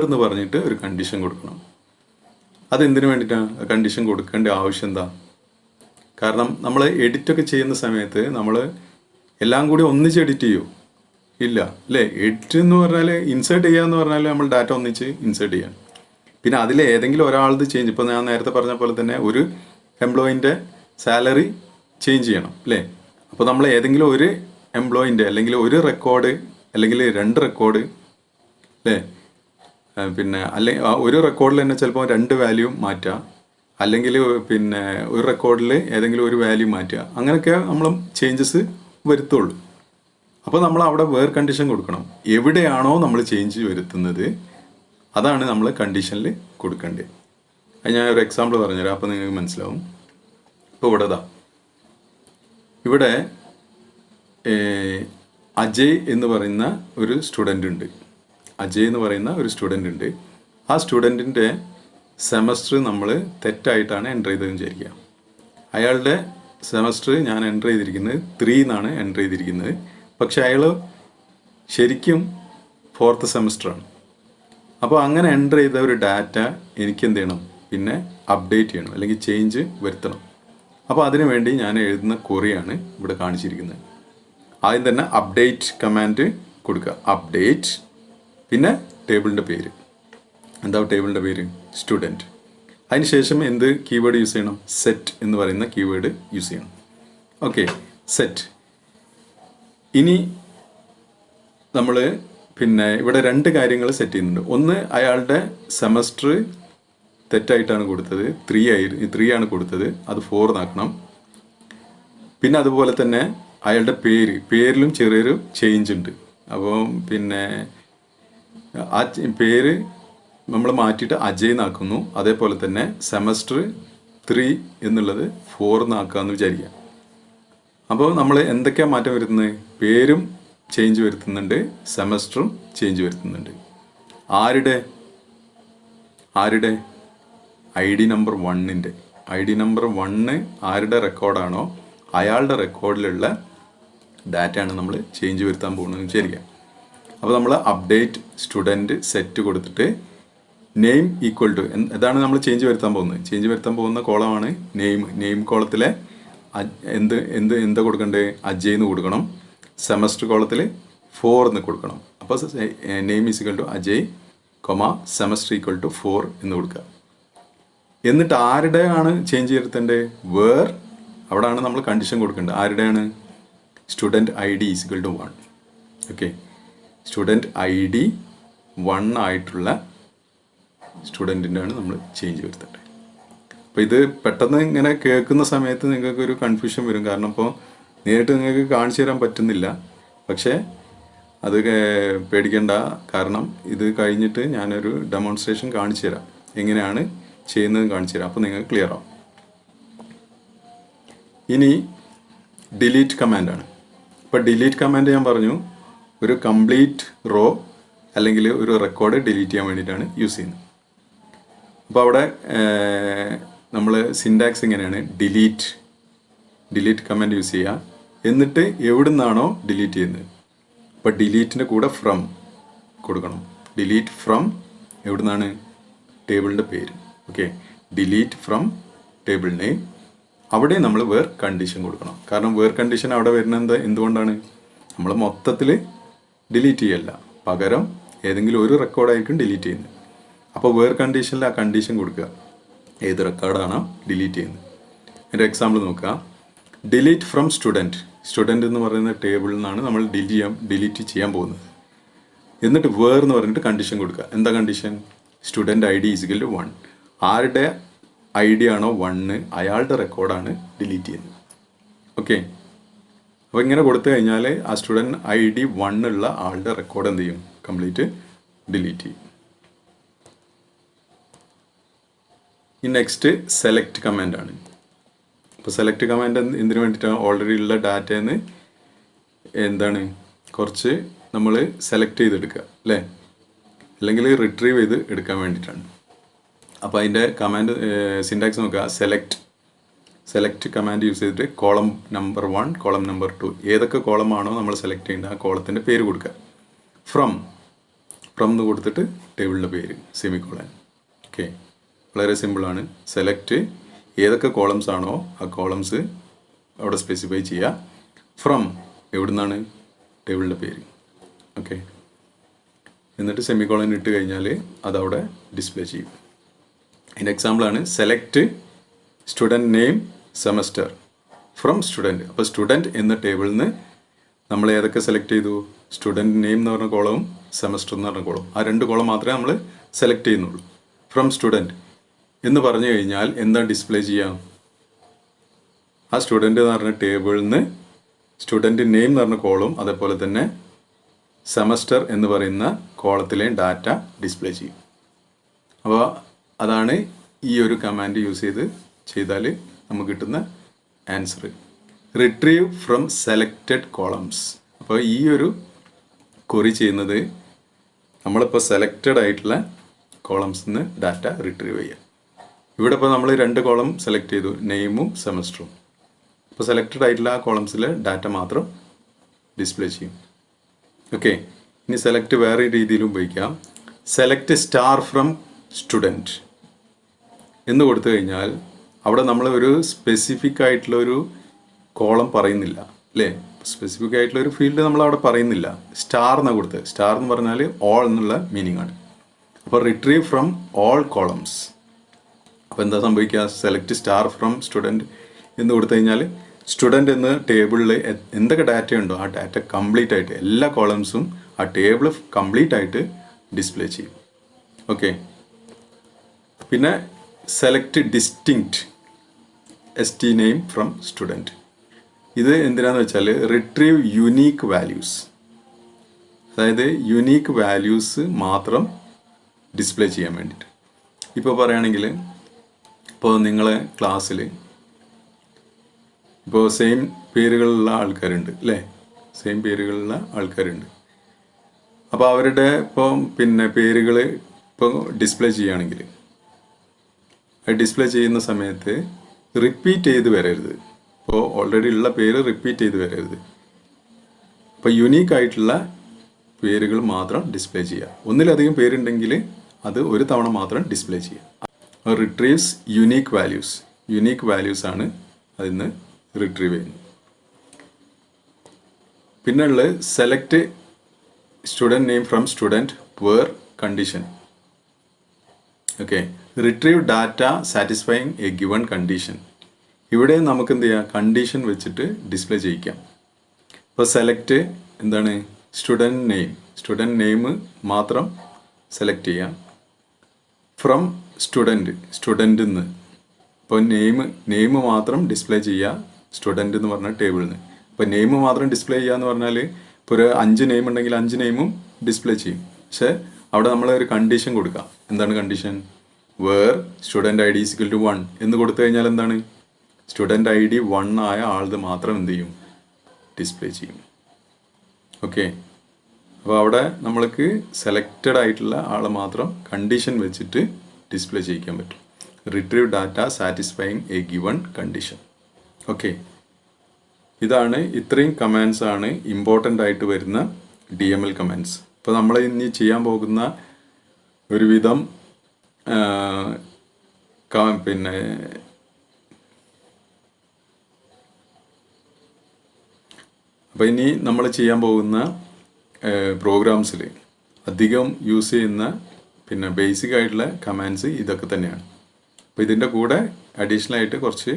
എന്ന് പറഞ്ഞിട്ട് ഒരു കണ്ടീഷൻ കൊടുക്കണം. അതെന്തിനു വേണ്ടിയിട്ടാണ് കണ്ടീഷൻ കൊടുക്കേണ്ട ആവശ്യം എന്താ? കാരണം നമ്മൾ എഡിറ്റൊക്കെ ചെയ്യുന്ന സമയത്ത് നമ്മൾ എല്ലാം കൂടി ഒന്നിച്ച് എഡിറ്റ് ചെയ്യും. ഇല്ല അല്ലേ. എഡിറ്റ് എന്ന് പറഞ്ഞാൽ ഇൻസേർട്ട് ചെയ്യുക എന്ന് പറഞ്ഞാൽ നമ്മൾ ഡാറ്റ ഒന്നിച്ച് ഇൻസേർട്ട് ചെയ്യാം. പിന്നെ അതിൽ ഏതെങ്കിലും ഒരാളത് ചേഞ്ച്, ഇപ്പോൾ ഞാൻ നേരത്തെ പറഞ്ഞ പോലെ തന്നെ ഒരു എംപ്ലോയിൻ്റെ സാലറി ചേഞ്ച് ചെയ്യണം അല്ലേ. അപ്പോൾ നമ്മൾ ഏതെങ്കിലും ഒരു എംപ്ലോയിൻ്റെ അല്ലെങ്കിൽ ഒരു റെക്കോർഡ് അല്ലെങ്കിൽ 2 റെക്കോർഡ് അല്ലേ, പിന്നെ ഒരു റെക്കോർഡിൽ തന്നെ ചിലപ്പോൾ 2 വാല്യൂ മാറ്റുക, അല്ലെങ്കിൽ പിന്നെ ഒരു റെക്കോർഡിൽ ഏതെങ്കിലും ഒരു വാല്യൂ മാറ്റുക, അങ്ങനെയൊക്കെ നമ്മൾ ചേഞ്ചസ് വരുത്തുള്ളൂ. അപ്പോൾ നമ്മൾ അവിടെ വേർ കണ്ടീഷൻ കൊടുക്കണം. എവിടെയാണോ നമ്മൾ ചേഞ്ച് വരുത്തുന്നത് അതാണ് നമ്മൾ കണ്ടീഷനിൽ കൊടുക്കേണ്ടത്. അത് ഞാൻ ഒരു എക്സാമ്പിൾ പറഞ്ഞുതരാം, അപ്പോൾ നിങ്ങൾക്ക് മനസ്സിലാവും. ഇപ്പോൾ ഇവിടെ അജയ് എന്ന് പറയുന്ന ഒരു സ്റ്റുഡൻ്റ് ഉണ്ട്. ആ സ്റ്റുഡൻറ്റിൻ്റെ സെമസ്റ്റർ നമ്മൾ തെറ്റായിട്ടാണ് എൻ്റർ ചെയ്തതെന്ന് വിചാരിക്കുക. അയാളുടെ സെമസ്റ്റർ ഞാൻ എൻ്റർ ചെയ്തിരിക്കുന്നത് 3 എന്നാണ് എൻ്റർ ചെയ്തിരിക്കുന്നത്. പക്ഷെ അയാൾ ശരിക്കും 4th സെമസ്റ്ററാണ്. അപ്പോൾ അങ്ങനെ എൻ്റർ ചെയ്ത ഒരു ഡാറ്റ എനിക്ക് എന്ത് ചെയ്യണം, പിന്നെ അപ്ഡേറ്റ് ചെയ്യണം അല്ലെങ്കിൽ ചേഞ്ച് വരുത്തണം. അപ്പോൾ അതിനു വേണ്ടി ഞാൻ എഴുതുന്ന ക്വറിയാണ് ഇവിടെ കാണിച്ചിരിക്കുന്നത്. ആദ്യം തന്നെ അപ്ഡേറ്റ് കമാൻഡ് കൊടുക്കുക. അപ്ഡേറ്റ്, പിന്നെ ടേബിളിൻ്റെ പേര്. എന്താ ടേബിളിൻ്റെ പേര്? സ്റ്റുഡൻറ്റ്. അതിനുശേഷം എന്ത് കീവേഡ് യൂസ് ചെയ്യണം? സെറ്റ് എന്ന് പറയുന്ന കീവേഡ് യൂസ് ചെയ്യണം. Okay, set. ഇനി നമ്മൾ പിന്നെ ഇവിടെ 2 കാര്യങ്ങൾ സെറ്റ് ചെയ്യുന്നുണ്ട്. ഒന്ന്, അയാളുടെ സെമസ്റ്റർ തെറ്റായിട്ടാണ് കൊടുത്തത്, 3 ആണ് കൊടുത്തത്, അത് 4 ആക്കണം. പിന്നെ അതുപോലെ തന്നെ അയാളുടെ പേരിലും ചെറിയൊരു ചേഞ്ച് ഉണ്ട്. അപ്പോൾ പിന്നെ ആ പേര് നമ്മൾ മാറ്റിയിട്ട് അജയ് എന്നാക്കുന്നു. അതേപോലെ തന്നെ സെമസ്റ്റർ 3 എന്നുള്ളത് 4 എന്നാക്കാമെന്ന് വിചാരിക്കാം. അപ്പോൾ നമ്മൾ എന്തൊക്കെയാണ് മാറ്റം വരുത്തുന്നത്? പേരും ചേഞ്ച് വരുത്തുന്നുണ്ട്, സെമസ്റ്ററും ചേഞ്ച് വരുത്തുന്നുണ്ട്. ആരുടെ ID നമ്പർ 1ൻ്റെ ID നമ്പർ 1 ആരുടെ റെക്കോർഡാണോ അയാളുടെ റെക്കോർഡിലുള്ള ഡാറ്റയാണ് നമ്മൾ ചേഞ്ച് വരുത്താൻ പോകുന്നതെന്ന് വിചാരിക്കാം. അപ്പോൾ നമ്മൾ അപ്ഡേറ്റ് സ്റ്റുഡൻറ്റ് സെറ്റ് കൊടുത്തിട്ട് നെയിം ഈക്വൽ ടു ഇതാണ് നമ്മൾ ചേഞ്ച് വരുത്താൻ പോകുന്ന കോളമാണ് നെയിം കോളത്തിലെ എന്താ കൊടുക്കേണ്ടത്? അജയ് എന്ന് കൊടുക്കണം. സെമസ്റ്റർ കോളത്തിൽ 4 എന്ന് കൊടുക്കണം. അപ്പോൾ name is equal to Ajay, semester equal to 4 എന്ന് കൊടുക്കുക. എന്നിട്ട് ആരുടെയാണ് ചേഞ്ച് വരുത്തേണ്ടത്? വേർ, അവിടെയാണ് നമ്മൾ കണ്ടീഷൻ കൊടുക്കേണ്ടത്. ആരുടെയാണ്? Student ID is equal to 1. Okay, student ID 1 ആയിട്ടുള്ള സ്റ്റുഡൻറ്റിൻ്റെ ആണ് നമ്മൾ ചേഞ്ച് വരുത്തേണ്ടത്. അപ്പോൾ ഇത് പെട്ടെന്ന് ഇങ്ങനെ കേൾക്കുന്ന സമയത്ത് നിങ്ങൾക്കൊരു കൺഫ്യൂഷൻ വരും. കാരണം ഇപ്പോൾ നേരിട്ട് നിങ്ങൾക്ക് കാണിച്ചു തരാൻ പറ്റുന്നില്ല. പക്ഷേ അത് പേടിക്കേണ്ട. കാരണം ഇത് കഴിഞ്ഞിട്ട് ഞാനൊരു ഡെമോൺസ്ട്രേഷൻ കാണിച്ചു തരാം, എങ്ങനെയാണ് ചെയ്യുന്നത് കാണിച്ചു തരാം. അപ്പോൾ നിങ്ങൾക്ക് ക്ലിയർ ആവും. ഇനി ഡിലീറ്റ് കമാൻഡാണ്. ഇപ്പോൾ ഡിലീറ്റ് കമാൻഡ് ഞാൻ പറഞ്ഞു, ഒരു കംപ്ലീറ്റ് റോ അല്ലെങ്കിൽ ഒരു റെക്കോർഡ് ഡിലീറ്റ് ചെയ്യാൻ വേണ്ടിയിട്ടാണ് യൂസ് ചെയ്യുന്നത്. അപ്പോൾ അവിടെ നമ്മൾ സിൻടാക്സ് എങ്ങനെയാണ്? ഡിലീറ്റ് കമാൻഡ് യൂസ് ചെയ്യുക. എന്നിട്ട് എവിടെ നിന്നാണോ ഡിലീറ്റ് ചെയ്യുന്നത്, അപ്പോൾ ഡിലീറ്റിൻ്റെ കൂടെ ഫ്രം കൊടുക്കണം. ഡിലീറ്റ് ഫ്രം എവിടെ നിന്നാണ്? ടേബിളിൻ്റെ പേര്. Okay, delete from table name. അവിടെ നമ്മൾ വേർ കണ്ടീഷൻ കൊടുക്കണം. കാരണം വേർ കണ്ടീഷൻ അവിടെ വരുന്നത് എന്തുകൊണ്ടാണ്? നമ്മൾ മൊത്തത്തിൽ ഡിലീറ്റ് ചെയ്യല്ല, പകരം ഏതെങ്കിലും ഒരു റെക്കോർഡായിരിക്കും ഡിലീറ്റ് ചെയ്യുന്നത്. അപ്പോൾ വേർ കണ്ടീഷനിൽ ആ കണ്ടീഷൻ കൊടുക്കുക, ഏത് റെക്കോർഡാണോ ഡിലീറ്റ് ചെയ്യുന്നത്. എൻ്റെ എക്സാമ്പിൾ നോക്കുക. ഡിലീറ്റ് ഫ്രം സ്റ്റുഡൻറ്റ് എന്ന് പറയുന്ന ടേബിളിൽ നിന്നാണ് നമ്മൾ ഡിലീറ്റ് ചെയ്യാൻ പോകുന്നത്. എന്നിട്ട് വേർ എന്ന് പറഞ്ഞിട്ട് കണ്ടീഷൻ കൊടുക്കുക. എന്താ condition? Student ID is equal to 1. ആരുടെ ID ആണോ 1 അയാളുടെ റെക്കോർഡാണ് ഡിലീറ്റ് ചെയ്യുന്നത്. ഓക്കെ, അപ്പോൾ ഇങ്ങനെ കൊടുത്തു കഴിഞ്ഞാൽ ആ സ്റ്റുഡൻറ്റ് ID 1 ഉള്ള ആളുടെ റെക്കോർഡ് എന്ത് ചെയ്യും? കംപ്ലീറ്റ് ഡിലീറ്റ് ചെയ്യും. ഈ നെക്സ്റ്റ് സെലക്ട് കമാൻഡാണ്. അപ്പോൾ സെലക്ട് കമാൻഡ് എന്തിനു വേണ്ടിയിട്ടാണ്? ഓൾറെഡി ഉള്ള ഡാറ്റയിൽ നിന്ന് എന്താണ് കുറച്ച് നമ്മൾ സെലക്ട് ചെയ്തെടുക്കുക അല്ലേ, അല്ലെങ്കിൽ റിട്രീവ് ചെയ്ത് എടുക്കാൻ വേണ്ടിയിട്ടാണ്. അപ്പോൾ അതിൻ്റെ കമാൻഡ് സിൻടാക്സ് നോക്കുക. സെലക്ട് കമാൻഡ് യൂസ് ചെയ്തിട്ട് കോളം നമ്പർ 1, കോളം നമ്പർ 2 ഏതൊക്കെ കോളമാണോ നമ്മൾ സെലക്ട് ചെയ്യേണ്ടത് ആ കോളത്തിൻ്റെ പേര് കൊടുക്കുക. ഫ്രം എന്ന് കൊടുത്തിട്ട് ടേബിളിൻ്റെ പേര് സെമിക്കോളൻ. ഓക്കെ, വളരെ സിമ്പിളാണ്. സെലക്ട് ഏതൊക്കെ കോളംസ് ആണോ ആ കോളംസ് അവിടെ സ്പെസിഫൈ ചെയ്യുക. ഫ്രം എവിടെ നിന്നാണ്? ടേബിളിൻ്റെ പേര്. ഓക്കെ, എന്നിട്ട് സെമിക്കോളൻ ഇട്ട് കഴിഞ്ഞാൽ അതവിടെ ഡിസ്പ്ലേ ചെയ്യും. അതിൻ്റെ എക്സാമ്പിളാണ് select student name semester from student. അപ്പോൾ സ്റ്റുഡൻറ്റ് എന്ന ടേബിളിൽ നിന്ന് നമ്മൾ ഏതൊക്കെ സെലക്ട് ചെയ്തു? സ്റ്റുഡൻറ്റ് നെയിം എന്ന് പറഞ്ഞ കോളവും സെമസ്റ്റർ എന്ന് പറഞ്ഞ കോളം, ആ 2 കോളം മാത്രമേ നമ്മൾ സെലക്ട് ചെയ്യുന്നുള്ളൂ. ഫ്രം സ്റ്റുഡൻറ്റ് എന്ന് പറഞ്ഞു കഴിഞ്ഞാൽ എന്താ ഡിസ്പ്ലേ ചെയ്യാം? ആ സ്റ്റുഡൻറ്റ് എന്ന് പറഞ്ഞ ടേബിളിൽ നിന്ന് സ്റ്റുഡൻറ്റ് നെയിം എന്ന് പറഞ്ഞ കോളം, അതേപോലെ തന്നെ സെമസ്റ്റർ എന്ന് പറയുന്ന കോളത്തിലെ ഡാറ്റ ഡിസ്പ്ലേ ചെയ്യും. അപ്പോൾ അതാണ് ഈ ഒരു കമാൻഡ് യൂസ് ചെയ്താൽ നമുക്ക് കിട്ടുന്ന answer. Retrieve from selected columns. അപ്പോൾ ഈ ഒരു ക്വറി ചെയ്യുന്നത് നമ്മളിപ്പോൾ സെലക്റ്റഡ് ആയിട്ടുള്ള കോളംസിൽ നിന്ന് ഡാറ്റ റിട്രീവ് ചെയ്യുക. ഇവിടെ ഇപ്പോൾ നമ്മൾ 2 കോളം സെലക്ട് ചെയ്തു, നെയിമും സെമസ്റ്ററും. അപ്പോൾ സെലക്റ്റഡ് ആയിട്ടുള്ള ആ കോളംസിൽ ഡാറ്റ മാത്രം ഡിസ്പ്ലേ ചെയ്യും. ഓക്കെ, ഇനി സെലക്ട് വേറെ രീതിയിലും ഉപയോഗിക്കാം. സെലക്ട് സ്റ്റാർ ഫ്രം സ്റ്റുഡൻറ്റ് എന്ന് കൊടുത്തു കഴിഞ്ഞാൽ അവിടെ നമ്മൾ ഒരു സ്പെസിഫിക് ആയിട്ടുള്ള ഒരു കോളം പറയുന്നില്ല, അല്ലേ? സ്പെസിഫിക് ആയിട്ടുള്ള ഒരു ഫീൽഡ് നമ്മൾ അവിടെ പറയുന്നില്ല. സ്റ്റാർ എന്നാണ് കൊടുത്തത്. സ്റ്റാർ എന്ന് പറഞ്ഞാൽ ഓൾ എന്നുള്ള മീനിങ് ആണ്. അപ്പോൾ റിട്രീവ് ഫ്രം ഓൾ കോളംസ്. അപ്പോൾ എന്താ സംഭവിക്കുക? സെലക്ട് സ്റ്റാർ ഫ്രം സ്റ്റുഡൻറ്റ് എന്ന് കൊടുത്തു കഴിഞ്ഞാൽ സ്റ്റുഡൻറ്റ് എന്ന ടേബിളിൽ എന്തൊക്കെ ഡാറ്റ ഉണ്ടോ ആ ഡാറ്റ കംപ്ലീറ്റ് ആയിട്ട് എല്ലാ കോളംസും ആ ടേബിൾ കംപ്ലീറ്റ് ആയിട്ട് ഡിസ്പ്ലേ ചെയ്യും. ഓക്കെ, പിന്നെ select distinct ST name from student. ഇത് എന്തിനാന്ന് വെച്ചാൽ റിട്രീവ് യുണീക്ക് വാല്യൂസ്, അതായത് യുണീക്ക് വാല്യൂസ് മാത്രം ഡിസ്പ്ലേ ചെയ്യാൻ വേണ്ടിയിട്ട്. ഇപ്പോൾ പറയുകയാണെങ്കിൽ ഇപ്പോൾ നിങ്ങളെ ക്ലാസ്സിൽ ഇപ്പോൾ സെയിം പേരുകളുള്ള ആൾക്കാരുണ്ട്, അല്ലേ? സെയിം പേരുകളുള്ള ആൾക്കാരുണ്ട്. അപ്പോൾ അവരുടെ ഇപ്പോൾ പേരുകൾ ഇപ്പോൾ ഡിസ്പ്ലേ ചെയ്യുകയാണെങ്കിൽ ഡിസ്പ്ലേ ചെയ്യുന്ന സമയത്ത് റിപ്പീറ്റ് ചെയ്ത് വരരുത്. ഇപ്പോൾ ഓൾറെഡി ഉള്ള പേര് റിപ്പീറ്റ് ചെയ്ത് വരരുത്. അപ്പോൾ യുണീക്ക് ആയിട്ടുള്ള പേരുകൾ മാത്രം ഡിസ്പ്ലേ ചെയ്യുക. ഒന്നിലധികം പേരുണ്ടെങ്കിൽ അത് ഒരു തവണ മാത്രം ഡിസ്പ്ലേ ചെയ്യുക. Retrieves unique values. Unique values ആണ് അതിന് റിട്രീവ് ചെയ്യുന്നത്. പിന്നെ ഉള്ളത് select student name from student where condition. Okay, retrieve data satisfying a given condition. ഇവിടെ നമുക്ക് എന്ത് ചെയ്യാം? കണ്ടീഷൻ വെച്ചിട്ട് ഡിസ്പ്ലേ ചെയ്യിക്കാം. ഇപ്പോൾ സെലക്ട് എന്താണ്? Student name. സ്റ്റുഡൻറ്റ് നെയിം മാത്രം സെലക്ട് ചെയ്യാം. ഫ്രം സ്റ്റുഡൻറ്റ്, സ്റ്റുഡൻറ്റിൽ നിന്ന്. ഇപ്പോൾ നെയിം മാത്രം ഡിസ്പ്ലേ ചെയ്യുക സ്റ്റുഡൻറ്റ് എന്ന് പറഞ്ഞ ടേബിളിൽ നിന്ന്. ഇപ്പോൾ നെയിം മാത്രം ഡിസ്പ്ലേ ചെയ്യുക എന്ന് പറഞ്ഞാൽ ഇപ്പോൾ ഒരു 5 നെയിം ഉണ്ടെങ്കിൽ 5 നെയിമും ഡിസ്പ്ലേ ചെയ്യും. പക്ഷേ അവിടെ നമ്മൾ ഒരു കണ്ടീഷൻ കൊടുക്കാം. എന്താണ് കണ്ടീഷൻ? വേർ സ്റ്റുഡൻറ്റ് ID = 1 എന്ന് കൊടുത്തു കഴിഞ്ഞാൽ എന്താണ്? സ്റ്റുഡൻറ്റ് ID 1 ആയ ആളത് മാത്രം എന്ത് ചെയ്യും? ഡിസ്പ്ലേ ചെയ്യും. ഓക്കെ, അപ്പോൾ അവിടെ നമ്മൾക്ക് സെലക്റ്റഡ് ആയിട്ടുള്ള ആളെ മാത്രം കണ്ടീഷൻ വെച്ചിട്ട് ഡിസ്പ്ലേ ചെയ്യിക്കാൻ പറ്റും. Retrieve data satisfying a given condition. Okay, ഇതാണ് ഇത്രയും കമാൻഡ്സ് ആണ് ഇമ്പോർട്ടൻ്റ് ആയിട്ട് വരുന്ന DML കമാൻഡ്സ്. ഇപ്പോൾ നമ്മൾ ഇനി ചെയ്യാൻ പോകുന്ന ഒരുവിധം അപ്പോൾ ഇനി നമ്മൾ ചെയ്യാൻ പോകുന്ന പ്രോഗ്രാംസിൽ അധികം യൂസ് ചെയ്യുന്ന ബേസിക് ആയിട്ടുള്ള കമാൻഡ്സ് ഇതൊക്കെ തന്നെയാണ്. അപ്പോൾ ഇതിൻ്റെ കൂടെ അഡീഷണൽ ആയിട്ട് കുറച്ച്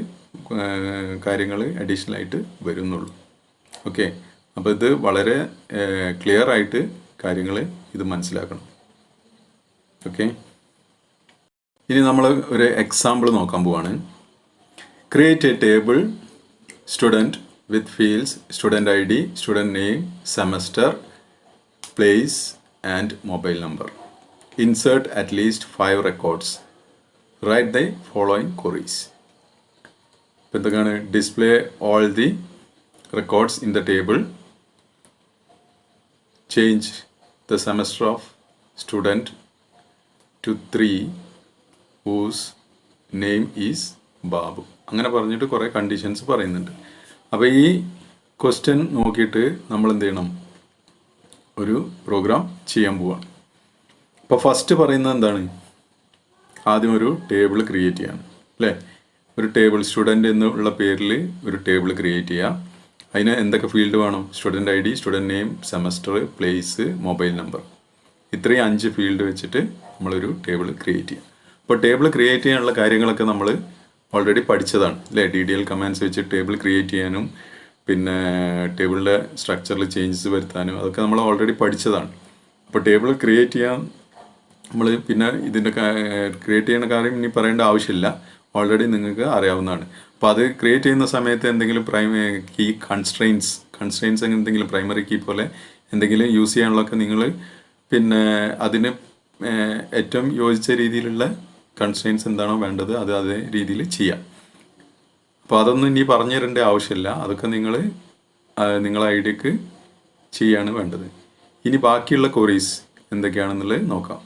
കാര്യങ്ങൾ അഡീഷണൽ ആയിട്ട് വരുന്നുള്ളൂ. ഓക്കെ, അപ്പോൾ ഇത് വളരെ ക്ലിയർ ആയിട്ട് കാര്യങ്ങൾ ഇത് മനസ്സിലാക്കണം. ഓക്കെ, ഇനി നമ്മൾ ഒരു എക്സാമ്പിൾ നോക്കാൻ പോവാണ്. Create A table student with fields student ID, student name, semester, place and mobile number. Insert at least 5 records. Write the following queries. Display all the records in the table. Change the semester of student to 3 whose name is Babu. അങ്ങനെ പറഞ്ഞിട്ട് കുറേ conditions പറയുന്നുണ്ട്. അപ്പോൾ ഈ question നോക്കിയിട്ട് നമ്മൾ എന്ത് ചെയ്യണം? ഒരു പ്രോഗ്രാം ചെയ്യാൻ പോവാണ്. അപ്പോൾ ഫസ്റ്റ് പറയുന്നത് എന്താണ്? ആദ്യം ഒരു ടേബിൾ ക്രിയേറ്റ് ചെയ്യണം, അല്ലേ? ഒരു ടേബിൾ സ്റ്റുഡൻറ്റ് എന്നുള്ള പേരിൽ ഒരു ടേബിൾ ക്രിയേറ്റ് ചെയ്യുക. അതിന് എന്തൊക്കെ ഫീൽഡ് വേണം? Student I D, student name, semester, place, mobile number. ഇത്രയും 5 ഫീൽഡ് വെച്ചിട്ട് നമ്മളൊരു ടേബിൾ ക്രിയേറ്റ് ചെയ്യാം. അപ്പോൾ ടേബിൾ ക്രിയേറ്റ് ചെയ്യാനുള്ള കാര്യങ്ങളൊക്കെ നമ്മൾ ഓൾറെഡി പഠിച്ചതാണ് അല്ലേ? DDL കമാൻഡ്സ് വെച്ച് ടേബിൾ ക്രിയേറ്റ് ചെയ്യാനും പിന്നെ ടേബിളിൻ്റെ സ്ട്രക്ചറിൽ ചേഞ്ചസ് വരുത്താനും അതൊക്കെ നമ്മൾ ഓൾറെഡി പഠിച്ചതാണ്. അപ്പോൾ ടേബിൾ ക്രിയേറ്റ് ചെയ്യാൻ നമ്മൾ പിന്നെ ഇതിൻ്റെ ക്രിയേറ്റ് ചെയ്യുന്ന കാര്യം ഇനി പറയേണ്ട ആവശ്യമില്ല, ഓൾറെഡി നിങ്ങൾക്ക് അറിയാവുന്നതാണ്. അപ്പോൾ അത് ക്രിയേറ്റ് ചെയ്യുന്ന സമയത്ത് എന്തെങ്കിലും കീ കൺസ്ട്രെയിൻസ് എന്തെങ്കിലും പ്രൈമറി കീ പോലെ എന്തെങ്കിലും യൂസ് ചെയ്യാനുള്ളതൊക്കെ നിങ്ങൾ പിന്നെ അതിന് ഏറ്റവും യോജിച്ച രീതിയിലുള്ള കൺസ്ട്രെയിൻസ് എന്താണോ വേണ്ടത് അത് അതേ രീതിയിൽ ചെയ്യാം. അപ്പോൾ അതൊന്നും ഇനി പറഞ്ഞു തരേണ്ട ആവശ്യമില്ല, അതൊക്കെ നിങ്ങളെ ഐഡിയക്ക് ചെയ്യാണ് വേണ്ടത്. ഇനി ബാക്കിയുള്ള ക്വറീസ് എന്തൊക്കെയാണെന്നുള്ളത് നോക്കാം.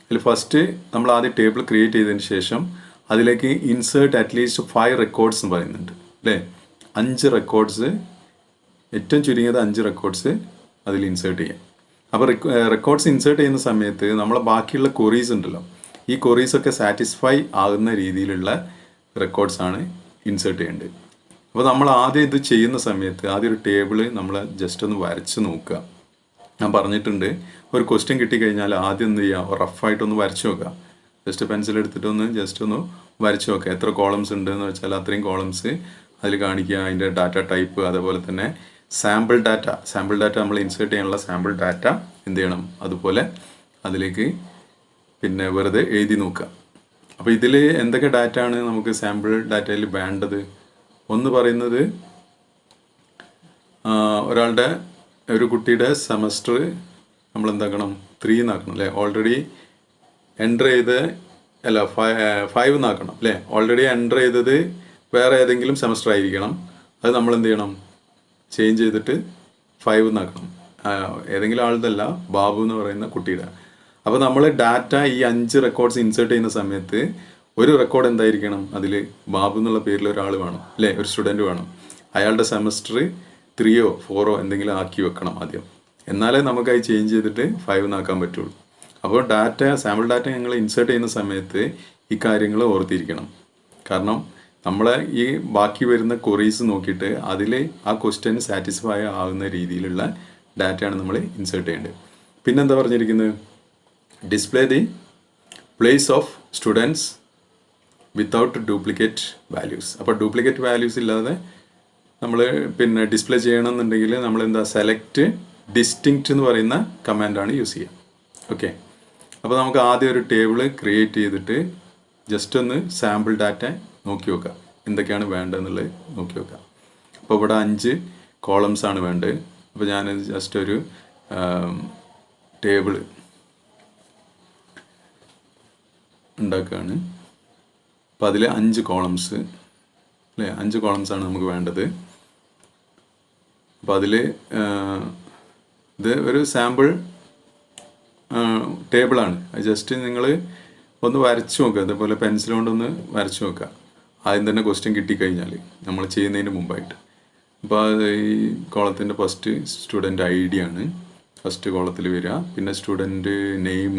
അതിൽ ഫസ്റ്റ് നമ്മൾ ആദ്യം ടേബിൾ ക്രിയേറ്റ് ചെയ്തതിന് ശേഷം അതിലേക്ക് ഇൻസേർട്ട് അറ്റ്ലീസ്റ്റ് 5 റെക്കോർഡ്സ് എന്ന് പറയുന്നുണ്ട് അല്ലേ? 5 റെക്കോർഡ്സ്, ഏറ്റവും ചുരുങ്ങിയത് 5 റെക്കോർഡ്സ് അതിൽ ഇൻസേർട്ട് ചെയ്യാം. അപ്പോൾ റെക്കോർഡ്സ് ഇൻസേർട്ട് ചെയ്യുന്ന സമയത്ത് നമ്മളെ ബാക്കിയുള്ള ക്വറീസ് ഉണ്ടല്ലോ, ഈ ക്വറീസൊക്കെ സാറ്റിസ്ഫൈ ആകുന്ന രീതിയിലുള്ള റെക്കോർഡ്സാണ് ഇൻസേർട്ട് ചെയ്യേണ്ടത്. അപ്പോൾ നമ്മൾ ആദ്യം ഇത് ചെയ്യുന്ന സമയത്ത് ആദ്യം ഒരു ടേബിൾ നമ്മൾ ജസ്റ്റ് ഒന്ന് വരച്ച് നോക്കുക. ഞാൻ പറഞ്ഞിട്ടുണ്ട്, ഒരു ക്വസ്റ്റ്യൻ കിട്ടിക്കഴിഞ്ഞാൽ ആദ്യം എന്ത് ചെയ്യുക, റഫായിട്ടൊന്ന് വരച്ച് നോക്കുക. ജസ്റ്റ് പെൻസിൽ എടുത്തിട്ടൊന്ന് ജസ്റ്റ് ഒന്ന് വരച്ച് നോക്കുക. എത്ര കോളംസ് ഉണ്ട് എന്ന് വെച്ചാൽ അത്രയും കോളംസ് അതിൽ കാണിക്കുക, അതിൻ്റെ ഡാറ്റ ടൈപ്പ്, അതേപോലെ തന്നെ സാമ്പിൾ ഡാറ്റ നമ്മൾ ഇൻസേർട്ട് ചെയ്യാനുള്ള സാമ്പിൾ ഡാറ്റ എന്ത് ചെയ്യണം, അതുപോലെ അതിലേക്ക് പിന്നെ വെറുതെ എഴുതി നോക്കുക. അപ്പോൾ ഇതിൽ എന്തൊക്കെ ഡാറ്റ ആണ് നമുക്ക് സാമ്പിൾ ഡാറ്റയിൽ വേണ്ടത്? ഒന്ന് പറയുന്നത് ഒരു കുട്ടിയുടെ സെമസ്റ്റർ നമ്മൾ എന്താക്കണം, 3 എന്നാക്കണം അല്ലേ? ഓൾറെഡി എൻ്റർ ചെയ്ത് 5 എന്നാക്കണം അല്ലേ? ഓൾറെഡി എൻ്റർ ചെയ്തത് വേറെ ഏതെങ്കിലും സെമസ്റ്റർ ആയിരിക്കണം, അത് നമ്മൾ എന്ത് ചെയ്യണം, ചേഞ്ച് ചെയ്തിട്ട് 5 എന്നാക്കണം. ഏതെങ്കിലും ആളുടല്ല, ബാബു എന്ന് പറയുന്ന കുട്ടിയുടെ. അപ്പോൾ നമ്മൾ ഡാറ്റ ഈ 5 റെക്കോർഡ്സ് ഇൻസേർട്ട് ചെയ്യുന്ന സമയത്ത് ഒരു റെക്കോർഡ് എന്തായിരിക്കണം, അതിൽ ബാബു എന്നുള്ള പേരിൽ ഒരാൾ വേണം അല്ലേ? ഒരു സ്റ്റുഡൻറ്റ് വേണം. അയാളുടെ സെമസ്റ്റർ 3 or 4 എന്തെങ്കിലും ആക്കി വെക്കണം ആദ്യം, എന്നാലേ നമുക്ക് അത് ചേഞ്ച് ചെയ്തിട്ട് 5 എന്നാക്കാൻ പറ്റുള്ളൂ. അപ്പോൾ സാമ്പിൾ ഡാറ്റ ഞങ്ങൾ ഇൻസേർട്ട് ചെയ്യുന്ന സമയത്ത് ഈ കാര്യങ്ങൾ ഓർത്തിരിക്കണം. കാരണം നമ്മളെ ഈ ബാക്കി വരുന്ന ക്വറീസ് നോക്കിയിട്ട് അതിൽ ആ ക്വസ്റ്റ്യൻ സാറ്റിസ്ഫൈ ആകുന്ന രീതിയിലുള്ള ഡാറ്റയാണ് നമ്മൾ ഇൻസേർട്ട് ചെയ്യേണ്ടത്. പിന്നെന്താ പറഞ്ഞിരിക്കുന്നത്, display the place of students without duplicate values. അപ്പോൾ ഡ്യൂപ്ലിക്കേറ്റ് വാല്യൂസ് ഇല്ലാതെ നമ്മൾ പിന്നെ ഡിസ്പ്ലേ ചെയ്യണമെന്നുണ്ടെങ്കിൽ നമ്മൾ എന്താ, സെലക്ട് ഡിസ്റ്റിങ്ക്റ്റ് എന്ന് പറയുന്ന കമാൻഡാണ് യൂസ് ചെയ്യുക. ഓക്കെ, അപ്പോൾ നമുക്ക് ആദ്യം ഒരു ടേബിൾ ക്രിയേറ്റ് ചെയ്തിട്ട് ജസ്റ്റ് ഒന്ന് സാമ്പിൾ ഡാറ്റ നോക്കി നോക്കുക, എന്തൊക്കെയാണ് വേണ്ടതെന്നുള്ളത് നോക്കി നോക്കുക. അപ്പോൾ ഇവിടെ 5 കോളംസ് ആണ് വേണ്ടത്. അപ്പോൾ ഞാൻ ജസ്റ്റ് ഒരു ടേബിൾ ഉണ്ടാക്കുകയാണ്. അപ്പോൾ അതിൽ 5 കോളംസ് അല്ലേ, 5 കോളംസ് ആണ് നമുക്ക് വേണ്ടത്. അപ്പോൾ അതിൽ ഇത് ഒരു സാമ്പിൾ ടേബിളാണ്. അത് ജസ്റ്റ് നിങ്ങൾ ഒന്ന് വരച്ച് നോക്കുക, അതേപോലെ പെൻസിൽ കൊണ്ടൊന്ന് വരച്ച് നോക്കുക. ആദ്യം തന്നെ ക്വസ്റ്റ്യൻ കിട്ടിക്കഴിഞ്ഞാൽ നമ്മൾ ചെയ്യുന്നതിന് മുമ്പായിട്ട്. അപ്പോൾ ഈ കോളത്തിൻ്റെ ഫസ്റ്റ് സ്റ്റുഡൻറ്റ് ഐ ഡി ആണ് ഫസ്റ്റ് കോളത്തിൽ വരിക, പിന്നെ സ്റ്റുഡൻറ്റ് നെയിം,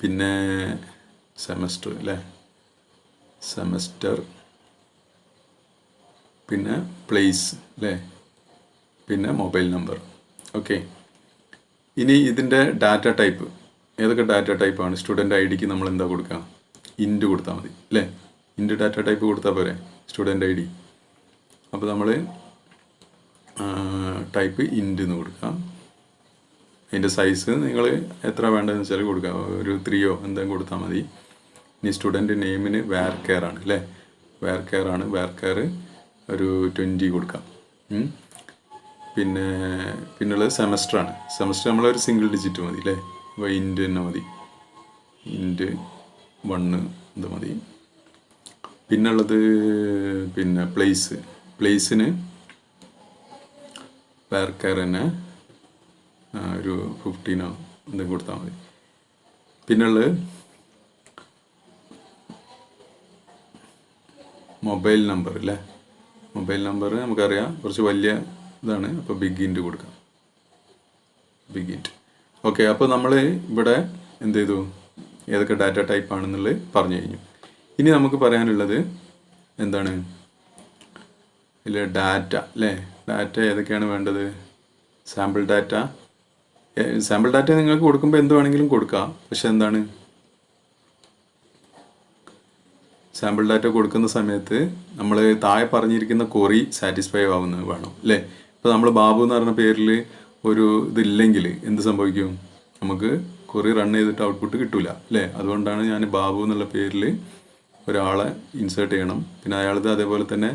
പിന്നെ സെമസ്റ്റർ അല്ലേ, സെമസ്റ്റർ, പിന്നെ പ്ലേസ് അല്ലേ, പിന്നെ മൊബൈൽ നമ്പർ. ഓക്കെ, ഇനി ഇതിൻ്റെ ഡാറ്റ ടൈപ്പ് ഏതൊക്കെ ഡാറ്റ ടൈപ്പാണ്? സ്റ്റുഡൻറ്റ് ഐ ഡിക്ക് നമ്മൾ എന്താ കൊടുക്കുക, ഇൻറ്റ് കൊടുത്താൽ മതി അല്ലേ? ഇൻറ്റ് ഡാറ്റ ടൈപ്പ് കൊടുത്താൽ പോരെ സ്റ്റുഡൻറ്റ് ഐ ഡി. അപ്പോൾ നമ്മൾ ടൈപ്പ് ഇൻറ്റ് എന്ന് കൊടുക്കുക. അതിൻ്റെ സൈസ് നിങ്ങൾ എത്ര വേണ്ടതെന്ന് വെച്ചാൽ കൊടുക്കുക, ഒരു 3 എന്തെങ്കിലും കൊടുത്താൽ മതി. ഇനി സ്റ്റുഡൻറ്റ് നെയിമിന് വേർകെയർ ആണ് അല്ലേ, വേർകെയർ ഒരു 20 കൊടുക്കാം. പിന്നുള്ളത് സെമസ്റ്ററാണ്. സെമസ്റ്റർ നമ്മളൊരു സിംഗിൾ ഡിജിറ്റ് മതി അല്ലേ, അപ്പോൾ ഇൻറ്റ് തന്നെ മതി, ഇൻറ്റ് 1 ഇത് മതി. പിന്നുള്ളത് പിന്നെ പ്ലേസിന് വേർകെയർ തന്നെ ഒരു 15 എന്തെങ്കിലും കൊടുത്താൽ മതി. പിന്നുള്ളത് മൊബൈൽ നമ്പർ അല്ലേ, മൊബൈൽ നമ്പർ നമുക്കറിയാം കുറച്ച് വലിയ ഇതാണ്, അപ്പോൾ ബിഗ് ഇൻറ്റ് കൊടുക്കാം, ബിഗ് ഇൻറ്റ്. ഓക്കെ, അപ്പോൾ നമ്മൾ ഇവിടെ എന്ത് ചെയ്തു, ഏതൊക്കെ ഡാറ്റ ടൈപ്പ് ആണെന്നുള്ളത് പറഞ്ഞു കഴിഞ്ഞു. ഇനി നമുക്ക് പറയാനുള്ളത് എന്താണ്, ഇല്ല ഡാറ്റ അല്ലേ? ഡാറ്റ ഏതൊക്കെയാണ് വേണ്ടത്? Sample data. സാമ്പിൾ ഡാറ്റ നിങ്ങൾക്ക് കൊടുക്കുമ്പോൾ എന്ത് വേണമെങ്കിലും കൊടുക്കാം. പക്ഷെ എന്താണ്, സാമ്പിൾ ഡാറ്റ കൊടുക്കുന്ന സമയത്ത് നമ്മൾ താഴെ പറഞ്ഞിരിക്കുന്ന ക്വറി സാറ്റിസ്ഫൈ ആവുന്നത് വേണം അല്ലേ? ഇപ്പോൾ നമ്മൾ ബാബു എന്ന് പറഞ്ഞ പേരിൽ ഒരു ഇതില്ലെങ്കിൽ എന്ത് സംഭവിക്കും? നമുക്ക് ക്വറി റൺ ചെയ്തിട്ട് ഔട്ട്പുട്ട് കിട്ടില്ല അല്ലേ? അതുകൊണ്ടാണ് ഞാൻ ബാബു എന്നുള്ള പേരിൽ ഒരാളെ ഇൻസേർട്ട് ചെയ്യണം. പിന്നെ അയാളത് അതേപോലെ തന്നെ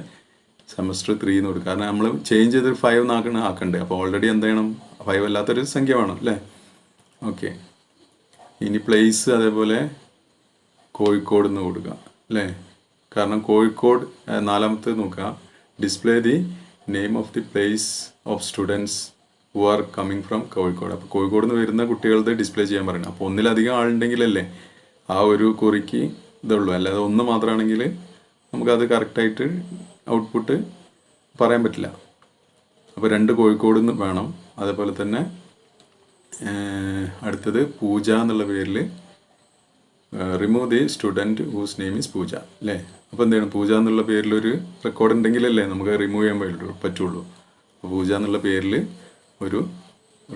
സെമസ്റ്റർ 3 എന്ന് കൊടുക്കും. കാരണം നമ്മൾ ചേഞ്ച് ചെയ്ത് 5 ആക്കണ്ടേ. അപ്പോൾ ഓൾറെഡി എന്ത് ചെയ്യണം? 5 അല്ലാത്തൊരു സംഖ്യ വേണം അല്ലേ? ഓക്കെ. ഇനി പ്ലേസ് അതേപോലെ കോഴിക്കോട് എന്ന് കൊടുക്കുക അല്ലേ? കാരണം കോഴിക്കോട് 4ാമത്തെ നോക്കുക, display the name of the place of students who are coming from Kozhikode. അപ്പോൾ കോഴിക്കോട് നിന്ന് വരുന്ന കുട്ടികളുടെ ഡിസ്പ്ലേ ചെയ്യാൻ പറയണം. അപ്പോൾ ഒന്നിലധികം ആളുണ്ടെങ്കിലല്ലേ ആ ഒരു കുറിക്ക് ഇതുള്ളൂ. അല്ലാതെ ഒന്ന് മാത്രമാണെങ്കിൽ നമുക്കത് കറക്റ്റായിട്ട് ഔട്ട്പുട്ട് പറയാൻ പറ്റില്ല. അപ്പോൾ 2 കോഴിക്കോട് നിന്ന് വേണം. അതേപോലെ തന്നെ അടുത്തത് പൂജ എന്നുള്ള പേരിൽ remove the student whose name is Pooja അല്ലേ? അപ്പോൾ എന്താണ്, പൂജ എന്നുള്ള പേരിലൊരു റെക്കോർഡ് ഉണ്ടെങ്കിലല്ലേ നമുക്ക് റിമൂവ് ചെയ്യാൻ പറ്റുള്ളൂ. അപ്പോൾ പൂജ എന്നുള്ള പേരിൽ ഒരു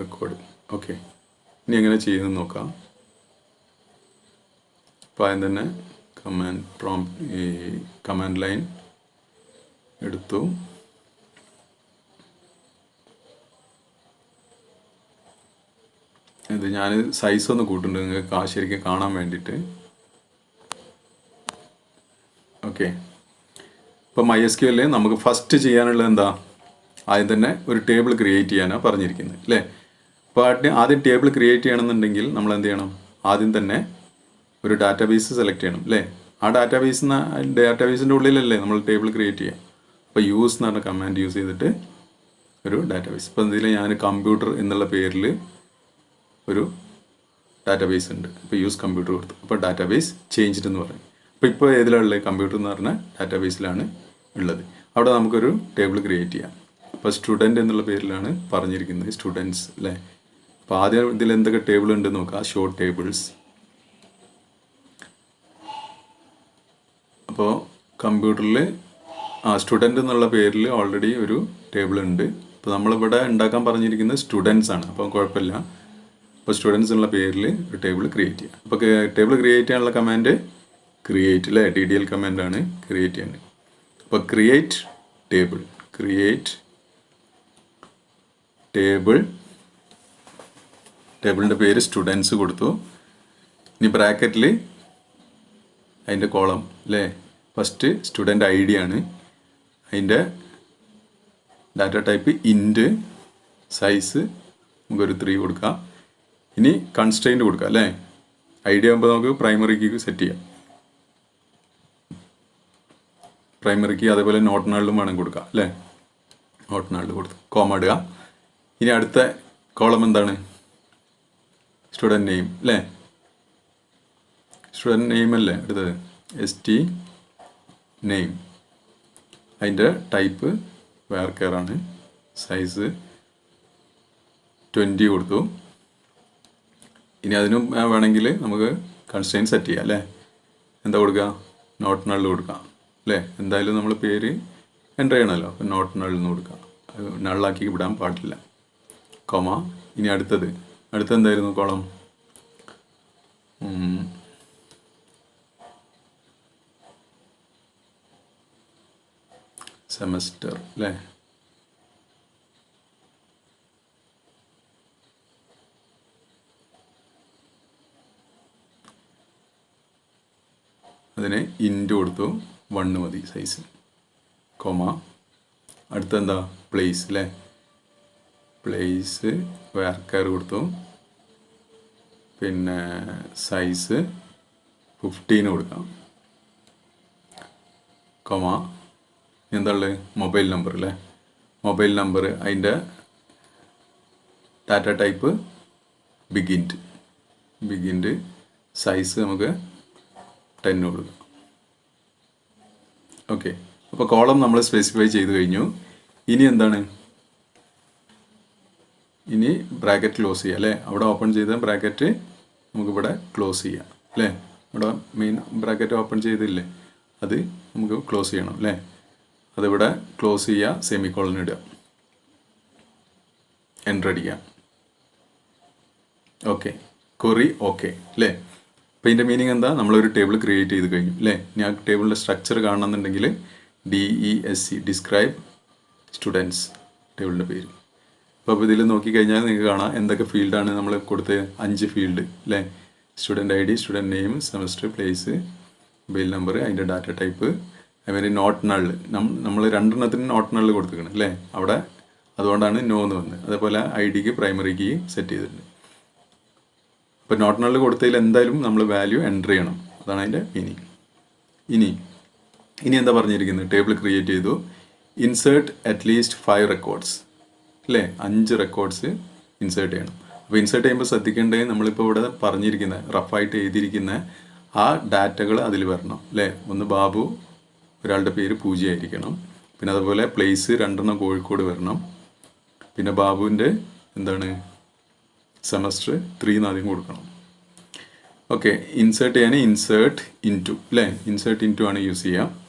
റെക്കോർഡ്. ഓക്കെ, ഇനി എങ്ങനെ ചെയ്യുന്നത് നോക്കാം. അപ്പോൾ ആദ്യം തന്നെ കമാൻഡ് ലൈൻ എടുത്തു. ഇത് ഞാൻ സൈസ് ഒന്ന് കൂട്ടുന്നുണ്ട് നിങ്ങൾക്ക് ശരിക്കും കാണാൻ വേണ്ടിയിട്ട്. ഓക്കെ, ഇപ്പോൾ MySQL നമുക്ക് ഫസ്റ്റ് ചെയ്യാനുള്ളത് എന്താ? ആദ്യം തന്നെ ഒരു ടേബിൾ ക്രിയേറ്റ് ചെയ്യാനാണ് പറഞ്ഞിരിക്കുന്നത് അല്ലേ? അപ്പോൾ ആദ്യം ടേബിൾ ക്രിയേറ്റ് ചെയ്യണമെന്നുണ്ടെങ്കിൽ നമ്മൾ എന്ത് ചെയ്യണം? ആദ്യം തന്നെ ഒരു ഡാറ്റാബേസ് സെലക്ട് ചെയ്യണം അല്ലേ? ആ ഡാറ്റാബേസിൻ്റെ ഉള്ളിലല്ലേ നമ്മൾ ടേബിൾ ക്രിയേറ്റ് ചെയ്യുക. അപ്പോൾ യൂസ് എന്ന് പറഞ്ഞ കമാൻഡ് യൂസ് ചെയ്തിട്ട് ഒരു ഡാറ്റാബേസ്. ഇപ്പോൾ ഇതിൽ ഞാൻ കമ്പ്യൂട്ടർ എന്നുള്ള പേരിൽ ഒരു ഡാറ്റാബേസ് ഉണ്ട്. അപ്പോൾ യൂസ് കമ്പ്യൂട്ടർ കൊടുത്തു. അപ്പോൾ ഡാറ്റാബേസ് ചേഞ്ച്ഡ് എന്ന് പറയും. ഇപ്പോൾ ഏതിലാണ് ഉള്ളത്? കമ്പ്യൂട്ടർ എന്ന് പറഞ്ഞ ഡാറ്റാബേസിലാണ് ഉള്ളത്. അവിടെ നമുക്കൊരു ടേബിൾ ക്രിയേറ്റ് ചെയ്യാം. അപ്പോൾ സ്റ്റുഡൻറ്റ് എന്നുള്ള പേരിലാണ് പറഞ്ഞിരിക്കുന്നത്, സ്റ്റുഡൻസ് അല്ലേ? അപ്പോൾ ആദ്യം ഇതിൽ എന്തൊക്കെ ടേബിൾ ഉണ്ട് നോക്കാം. Show tables. അപ്പോൾ കമ്പ്യൂട്ടറിൽ സ്റ്റുഡൻറ്റ് എന്നുള്ള പേരിൽ ഓൾറെഡി ഒരു ടേബിൾ ഉണ്ട്. അപ്പോൾ നമ്മളിവിടെ ഉണ്ടാക്കാൻ പറഞ്ഞിരിക്കുന്നത് സ്റ്റുഡൻസ് ആണ്. അപ്പോൾ കുഴപ്പമില്ല. അപ്പോൾ സ്റ്റുഡൻസ് എന്നുള്ള പേരിൽ ഒരു ടേബിൾ ക്രിയേറ്റ് ചെയ്യാം. അപ്പോൾ ടേബിൾ ക്രിയേറ്റ് ചെയ്യാനുള്ള കമാൻഡ് ക്രിയേറ്റ് അല്ലേ? TDL കമാൻഡാണ് ക്രിയേറ്റ് ചെയ്യേണ്ടത്. അപ്പോൾ ക്രിയേറ്റ് ടേബിളിൻ്റെ പേര് സ്റ്റുഡൻസ് കൊടുത്തു. ഇനി ബ്രാക്കറ്റിൽ അതിൻ്റെ കോളം അല്ലേ? ഫസ്റ്റ് സ്റ്റുഡൻ്റ് ID ആണ്. അതിൻ്റെ ഡാറ്റ ടൈപ്പ് ഇൻറ്റ്, സൈസ് നമുക്കൊരു 3 കൊടുക്കാം. ഇനി കൺസ്ട്രെയിൻറ്റ് കൊടുക്കാം അല്ലേ? ID ആകുമ്പോൾ നമുക്ക് പ്രൈമറിക്ക് സെറ്റ് ചെയ്യാം. പ്രൈമറിക്ക് അതേപോലെ നോട്ട് നള്ളും വേണം കൊടുക്കാം അല്ലേ? നോട്ട് നള്ള് കൊടുത്തു, കോമ ഇടുക. ഇനി അടുത്ത കോളം എന്താണ്? സ്റ്റുഡൻറ്റ് നെയിം അല്ലേ? സ്റ്റുഡൻറ്റ് നെയിം അല്ലേ അടുത്തത്? ST name. അതിൻ്റെ ടൈപ്പ് varchar ആണ്. സൈസ് 20 കൊടുത്തു. ഇനി അതിനും വേണമെങ്കിൽ നമുക്ക് കൺസ്ട്രെയിൻറ്റ് സെറ്റ് ചെയ്യാം അല്ലേ? എന്താ കൊടുക്കുക? നോട്ട് നള്ള് കൊടുക്കാം അല്ലേ? എന്തായാലും നമ്മൾ പേര് എൻ്റർ ചെയ്യണമല്ലോ. അപ്പോൾ നോട്ട് നള്ളെന്ന് കൊടുക്കാം. നള്ളാക്കി വിടാൻ പാടില്ല. കോമ. ഇനി അടുത്തെന്തായിരുന്നു കോളം? സെമസ്റ്റർ അല്ലേ? അതിന് ഇൻറ്റ് കൊടുത്തു, 1 മതി സൈസ്, കോമ. അടുത്തെന്താ? പ്ലേസ് അല്ലേ? പ്ലേസ് varchar കൊടുത്തു. പിന്നെ സൈസ് 15 കൊടുക്കാം, കോമ. എന്താ ഉള്ളത്? മൊബൈൽ നമ്പർ അല്ലേ? Mobile number. അതിൻ്റെ ഡാറ്റ ടൈപ്പ് ബിഗിൻറ്റ്. സൈസ് നമുക്ക് 10 കൊടുക്കാം. ഓക്കെ, അപ്പോൾ കോളം നമ്മൾ സ്പെസിഫൈ ചെയ്ത് കഴിഞ്ഞു. ഇനി എന്താണ്? ഇനി ബ്രാക്കറ്റ് ക്ലോസ് ചെയ്യുക അല്ലേ? അവിടെ ഓപ്പൺ ചെയ്ത ബ്രാക്കറ്റ് നമുക്കിവിടെ ക്ലോസ് ചെയ്യാം അല്ലേ? ഇവിടെ മെയിൻ ബ്രാക്കറ്റ് ഓപ്പൺ ചെയ്തില്ലേ, അത് നമുക്ക് ക്ലോസ് ചെയ്യണം അല്ലേ? അതിവിടെ ക്ലോസ് ചെയ്യുക, സെമിക്കോളൻ ഇടുക, എൻ്റർ അടിക്കുക. ഓക്കെ, ക്വറി ഓക്കെ അല്ലേ. അപ്പോൾ ഇതിൻ്റെ മീനിങ് എന്താ? നമ്മളൊരു ടേബിൾ ക്രിയേറ്റ് ചെയ്ത് കഴിഞ്ഞു അല്ലേ. ഞാൻ ടേബിളിൻ്റെ സ്ട്രക്ചർ കാണണമെന്നുണ്ടെങ്കിൽ DESC ഡിസ്ക്രൈബ് സ്റ്റുഡൻസ് ടേബിളിൻ്റെ പേര്. അപ്പോൾ ഇതിൽ നോക്കിക്കഴിഞ്ഞാൽ നിങ്ങൾക്ക് കാണാം എന്തൊക്കെ ഫീൽഡാണ് നമ്മൾ കൊടുത്ത്. 5 ഫീൽഡ് അല്ലേ. Student ID, student name, semester, place, mobile number, അതിൻ്റെ ഡാറ്റ ടൈപ്പ്, അതുമാതിരി നോട്ട് നള്ള്. നമ്മൾ 2 നോട്ട് നള്ള് കൊടുത്തിരിക്കണം അല്ലേ അവിടെ, അതുകൊണ്ടാണ് നോ എന്ന് വന്നത്. അതേപോലെ IDക്ക് പ്രൈമറി കീ സെറ്റ് ചെയ്തിട്ടുണ്ട്. അപ്പോൾ നോട്ട് നള്ള് കൊടുത്തതിൽ എന്തായാലും നമ്മൾ വാല്യൂ എൻ്റർ ചെയ്യണം, അതാണ് അതിൻ്റെ മീനിങ്. ഇനി എന്താ പറഞ്ഞിരിക്കുന്നത്? ടേബിൾ ക്രിയേറ്റ് ചെയ്തു, ഇൻസേർട്ട് അറ്റ്ലീസ്റ്റ് 5 റെക്കോർഡ്സ് അല്ലേ. 5 റെക്കോർഡ്സ് ഇൻസേർട്ട് ചെയ്യണം. അപ്പോൾ ഇൻസേർട്ട് ചെയ്യുമ്പോൾ ശ്രദ്ധിക്കേണ്ടത് നമ്മളിപ്പോൾ ഇവിടെ പറഞ്ഞിരിക്കുന്ന റഫായിട്ട് എഴുതിയിരിക്കുന്ന ആ ഡാറ്റകൾ അതിൽ വരണം അല്ലേ. ഒന്ന് ബാബു, ഒരാളുടെ പേര് പൂജയായിരിക്കണം. പിന്നെ അതുപോലെ പ്ലേസ് 2 കോഴിക്കോട് വരണം. പിന്നെ ബാബുവിൻ്റെ എന്താണ് സെമസ്റ്റർ 3 ആദ്യം കൊടുക്കണം. ഓക്കെ, ഇൻസേർട്ട് ചെയ്യാൻ ഇൻസേർട്ട് ഇൻറ്റു അല്ലേ. ഇൻസേർട്ട് ഇൻറ്റു ആണ് യൂസ് ചെയ്യുക.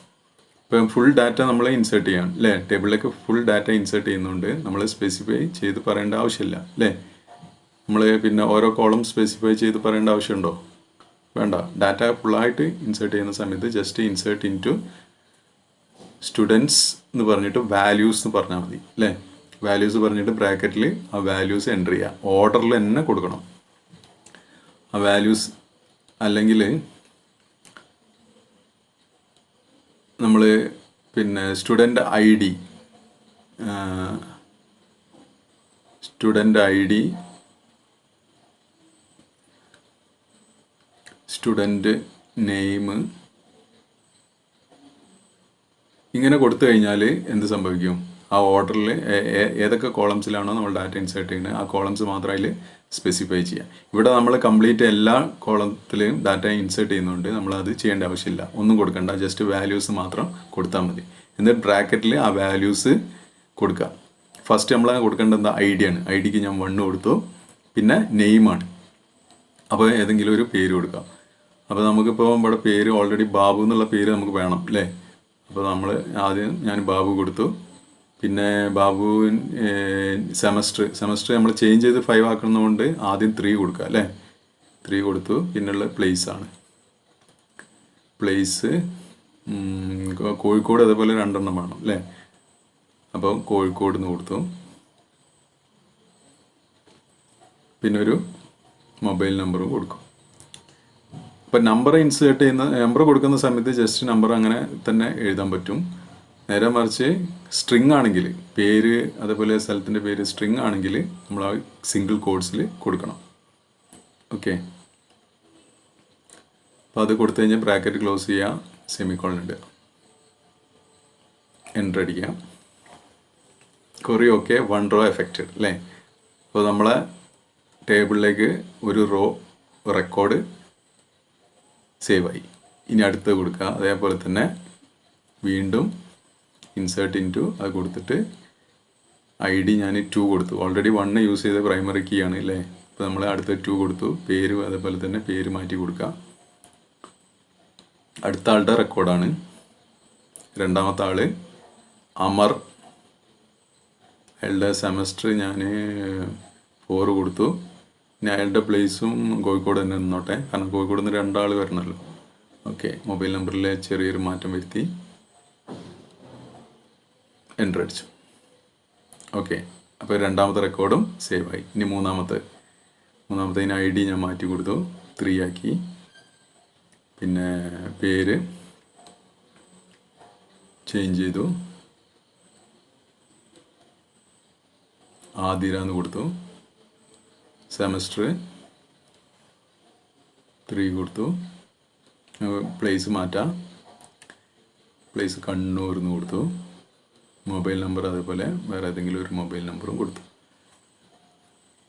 ഇപ്പം ഫുൾ ഡാറ്റ നമ്മൾ ഇൻസേർട്ട് ചെയ്യാം അല്ലേ. ടേബിളിലേക്ക് ഫുൾ ഡാറ്റ ഇൻസേർട്ട് ചെയ്യുന്നുണ്ട്, നമ്മൾ സ്പെസിഫൈ ചെയ്ത് പറയേണ്ട ആവശ്യമില്ല അല്ലേ. നമ്മൾ പിന്നെ ഓരോ കോളം സ്പെസിഫൈ ചെയ്ത് പറയേണ്ട ആവശ്യമുണ്ടോ? വേണ്ട. ഡാറ്റ ഫുള്ളായിട്ട് ഇൻസേർട്ട് ചെയ്യുന്ന സമയത്ത് ജസ്റ്റ് ഇൻസേർട്ട് ഇൻറ്റു സ്റ്റുഡൻസ് എന്ന് പറഞ്ഞിട്ട് വാല്യൂസ് എന്ന് പറഞ്ഞാൽ മതി അല്ലേ. വാല്യൂസ് പറഞ്ഞിട്ട് ബ്രാക്കറ്റിൽ ആ വാല്യൂസ് എൻ്റർ ചെയ്യുക. ഓർഡറിൽ തന്നെ കൊടുക്കണം ആ വാല്യൂസ്. അല്ലെങ്കിൽ നമ്മൾ പിന്നെ student I D student name ഇങ്ങനെ കൊടുത്തു കഴിഞ്ഞാൽ എന്ത് സംഭവിക്കും? ആ ഓർഡറിൽ ഏതൊക്കെ കോളംസിലാണോ നമ്മൾ ഡാറ്റ ഇൻസേർട്ട് ചെയ്യുന്നത് ആ കോളംസ് മാത്രം അതിൽ സ്പെസിഫൈ ചെയ്യാം. ഇവിടെ നമ്മൾ കംപ്ലീറ്റ് എല്ലാ കോളത്തിലും ഡാറ്റ ഇൻസേർട്ട് ചെയ്യുന്നുണ്ട്, നമ്മളത് ചെയ്യേണ്ട ആവശ്യമില്ല, ഒന്നും കൊടുക്കണ്ട. ജസ്റ്റ് വാല്യൂസ് മാത്രം കൊടുത്താൽ മതി. എന്നിട്ട് ബ്രാക്കറ്റിൽ ആ വാല്യൂസ് കൊടുക്കുക. ഫസ്റ്റ് നമ്മൾ കൊടുക്കേണ്ടത് എന്താ? ID ആണ്. IDക്ക് ഞാൻ 1 കൊടുത്തു. പിന്നെ നെയിമാണ്, അപ്പോൾ ഏതെങ്കിലും ഒരു പേര് കൊടുക്കാം. അപ്പോൾ നമുക്കിപ്പോൾ ഇവിടെ പേര് ഓൾറെഡി ബാബു എന്നുള്ള പേര് നമുക്ക് വേണം അല്ലേ. അപ്പോൾ നമ്മൾ ആദ്യം ഞാൻ ബാബു കൊടുത്തു. പിന്നെ ബാബു സെമസ്റ്റർ നമ്മൾ ചേഞ്ച് ചെയ്ത് 5 ആക്കുന്നതുകൊണ്ട് ആദ്യം 3 കൊടുക്കുക അല്ലേ. 3 കൊടുത്തു. പിന്നെയുള്ള പ്ലേസ് ആണ്. പ്ലേസ് കോഴിക്കോട് അതേപോലെ 2 വേണം അല്ലേ. അപ്പോൾ കോഴിക്കോട് എന്ന് കൊടുത്തു. പിന്നെ ഒരു മൊബൈൽ നമ്പറും കൊടുക്കും. അപ്പോൾ നമ്പർ ഇൻസേർട്ട് ചെയ്യുന്ന നമ്പർ കൊടുക്കുന്ന സമയത്ത് ജസ്റ്റ് നമ്പർ അങ്ങനെ തന്നെ എഴുതാൻ പറ്റും. നേരെ മറിച്ച് സ്ട്രിങ് ആണെങ്കിൽ പേര് അതേപോലെ സ്ഥലത്തിൻ്റെ പേര് സ്ട്രിങ് ആണെങ്കിൽ നമ്മൾ ആ സിംഗിൾ കോഡ്സിൽ കൊടുക്കണം. ഓക്കെ, അപ്പോൾ അത് കൊടുത്തു കഴിഞ്ഞാൽ ബ്രാക്കറ്റ് ക്ലോസ് ചെയ്യുക, സെമിക്കോളൻ ഇടുക, എൻ്റർ അടിക്കുക. ക്വറി ഓക്കെ, 1 റോ എഫക്റ്റഡ് അല്ലേ. അപ്പോൾ നമ്മളെ ടേബിളിലേക്ക് ഒരു റോ റെക്കോർഡ് സേവായി. ഇനി അടുത്ത് കൊടുക്കുക. അതേപോലെ തന്നെ വീണ്ടും ഇൻസേർട്ട് ഇൻറ്റു അത് കൊടുത്തിട്ട് ID ഞാൻ 2 കൊടുത്തു. ഓൾറെഡി 1 യൂസ് ചെയ്ത പ്രൈമറി കീ ആണ് അല്ലേ. അപ്പോൾ നമ്മൾ അടുത്ത 2 കൊടുത്തു. പേര് അതേപോലെ തന്നെ പേര് മാറ്റി കൊടുക്കുക. അടുത്ത ആളുടെ റെക്കോർഡാണ്. രണ്ടാമത്തെ ആൾ അമർ, അയാളുടെ സെമസ്റ്റർ ഞാൻ 4 കൊടുത്തു. പിന്നെ അയാളുടെ പ്ലേസും കോഴിക്കോട് തന്നെ നിന്നോട്ടെ, കാരണം കോഴിക്കോട് നിന്ന് 2 ആൾ വരണമല്ലോ. ഓക്കെ, മൊബൈൽ നമ്പറിലെ ചെറിയൊരു മാറ്റം വരുത്തി എൻ്റർ അടിച്ചു. ഓക്കെ, അപ്പോൾ രണ്ടാമത്തെ റെക്കോർഡും സേവ് ആയി. ഇനി മൂന്നാമത്തേന് ID ഞാൻ മാറ്റി കൊടുത്തു, 3 ആക്കി. പിന്നെ പേര് ചേഞ്ച് ചെയ്തു, ആതിര എന്ന് കൊടുത്തു. സെമസ്റ്റർ 3 കൊടുത്തു. പ്ലേസ് മാറ്റാം, പ്ലേസ് കണ്ണൂർ എന്ന് കൊടുത്തു. മൊബൈൽ നമ്പർ അതേപോലെ വേറെ ഏതെങ്കിലും ഒരു മൊബൈൽ നമ്പറും കൊടുത്തു.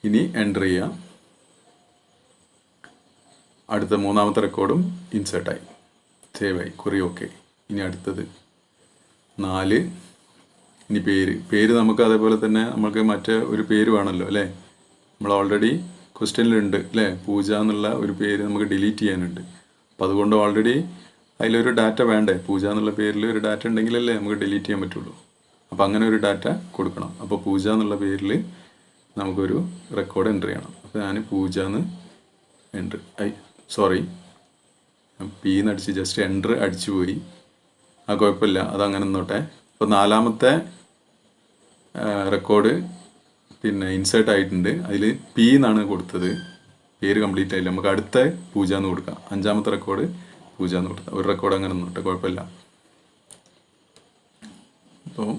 ഇനി എൻ്റർ ചെയ്യാം. അടുത്ത മൂന്നാമത്തെ റെക്കോർഡും ഇൻസേർട്ടായി, സേവായി, ക്വറി ഓക്കെ. ഇനി അടുത്തത് 4. ഇനി പേര് നമുക്ക് അതേപോലെ തന്നെ നമുക്ക് മറ്റേ ഒരു പേര് വേണമല്ലോ അല്ലേ. നമ്മൾ ഓൾറെഡി ക്വസ്റ്റ്യനിലുണ്ട് അല്ലേ, പൂജ എന്നുള്ള ഒരു പേര് നമുക്ക് ഡിലീറ്റ് ചെയ്യാനുണ്ട്. അപ്പോൾ അതുകൊണ്ട് ഓൾറെഡി അതിലൊരു ഡാറ്റ വേണ്ടേ? പൂജ എന്നുള്ള പേരിൽ ഒരു ഡാറ്റ ഉണ്ടെങ്കിലല്ലേ നമുക്ക് ഡിലീറ്റ് ചെയ്യാൻ പറ്റുള്ളൂ. അപ്പോൾ അങ്ങനെ ഒരു ഡാറ്റ കൊടുക്കണം. അപ്പോൾ പൂജ എന്നുള്ള പേരിൽ നമുക്കൊരു റെക്കോർഡ് എൻ്റർ ചെയ്യണം. അപ്പോൾ ഞാൻ പൂജ എന്ന് എൻ്റർ സോറി പി എന്നടിച്ച് ജസ്റ്റ് എൻ്റർ അടിച്ചു പോയി. കുഴപ്പമില്ല, അതങ്ങനെ നിന്നോട്ടെ. ഇപ്പോൾ 4ാമത്തെ റെക്കോർഡ് ഇൻസേർട്ട് ആയിട്ടുണ്ട്. അതിൽ പി എന്നാണ് കൊടുത്തത്, പേര് കംപ്ലീറ്റ് ആയില്ല. നമുക്ക് അടുത്ത പൂജ എന്ന് കൊടുക്കാം. 5ാമത്തെ റെക്കോർഡ് പൂജ എന്ന് കൊടുക്കാം. ഒരു റെക്കോർഡ് അങ്ങനെ നിന്നോട്ടെ, കുഴപ്പമില്ല. അപ്പോൾ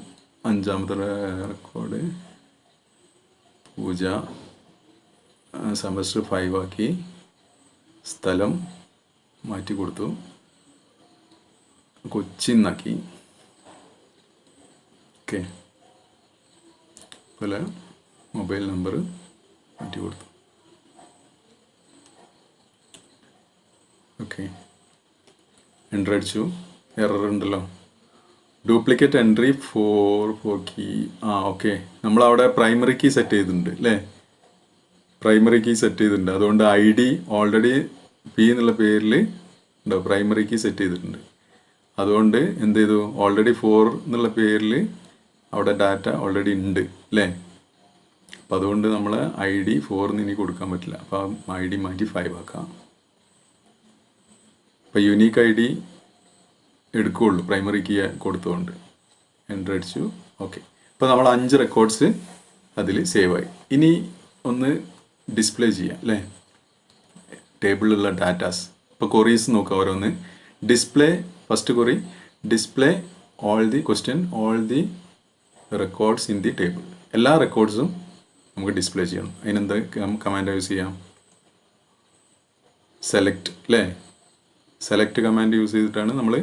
5ാമത്തെ റെക്കോർഡ് പൂജ, സെമസ്റ്റർ 5 ആക്കി, സ്ഥലം മാറ്റി കൊടുത്തു, കൊച്ചിന്നാക്കി. ഓക്കെ, അതുപോലെ മൊബൈൽ നമ്പർ മാറ്റി കൊടുത്തു. ഓക്കെ, എൻ്റർ അടിച്ചു. എറർ ഉണ്ടല്ലോ, duplicate entry for key. Okay, നമ്മളവിടെ പ്രൈമറി കീ സെറ്റ് ചെയ്തിട്ടുണ്ട് അല്ലേ? പ്രൈമറി കീ സെറ്റ് ചെയ്തിട്ടുണ്ട്. അതുകൊണ്ട് ID ഓൾറെഡി പി എന്നുള്ള പേരിൽ ഉണ്ടോ, പ്രൈമറി കീ സെറ്റ് ചെയ്തിട്ടുണ്ട്. അതുകൊണ്ട് എന്ത് ചെയ്തു, ഓൾറെഡി 4 എന്നുള്ള പേരിൽ അവിടെ ഡാറ്റ ഓൾറെഡി ഉണ്ട് അല്ലേ? അപ്പം അതുകൊണ്ട് നമ്മൾ ID 4 ഇനി കൊടുക്കാൻ പറ്റില്ല. അപ്പം ID മാറ്റി 5 ആക്കാം. അപ്പം യുണീക്ക് ID എടുക്കുകയുള്ളൂ പ്രൈമറി കീ കൊടുത്തുകൊണ്ട്. എൻ്റർ അടിച്ചു. ഓക്കെ, ഇപ്പോൾ നമ്മൾ 5 റെക്കോർഡ്സ് അതിൽ സേവ് ആയി. ഇനി ഒന്ന് ഡിസ്പ്ലേ ചെയ്യാം അല്ലേ, ടേബിളിലുള്ള ഡാറ്റാസ്. ഇപ്പോൾ കൊറീസ് നോക്കാം ഓരോന്ന്. Display, first query, display all the records in the table. എല്ലാ റെക്കോർഡ്സും നമുക്ക് ഡിസ്പ്ലേ ചെയ്യണം. അതിനെന്താ കമാൻഡ് യൂസ് ചെയ്യാം? സെലക്ട് അല്ലേ? സെലക്ട് കമാൻഡ് യൂസ് ചെയ്തിട്ടാണ് നമ്മൾ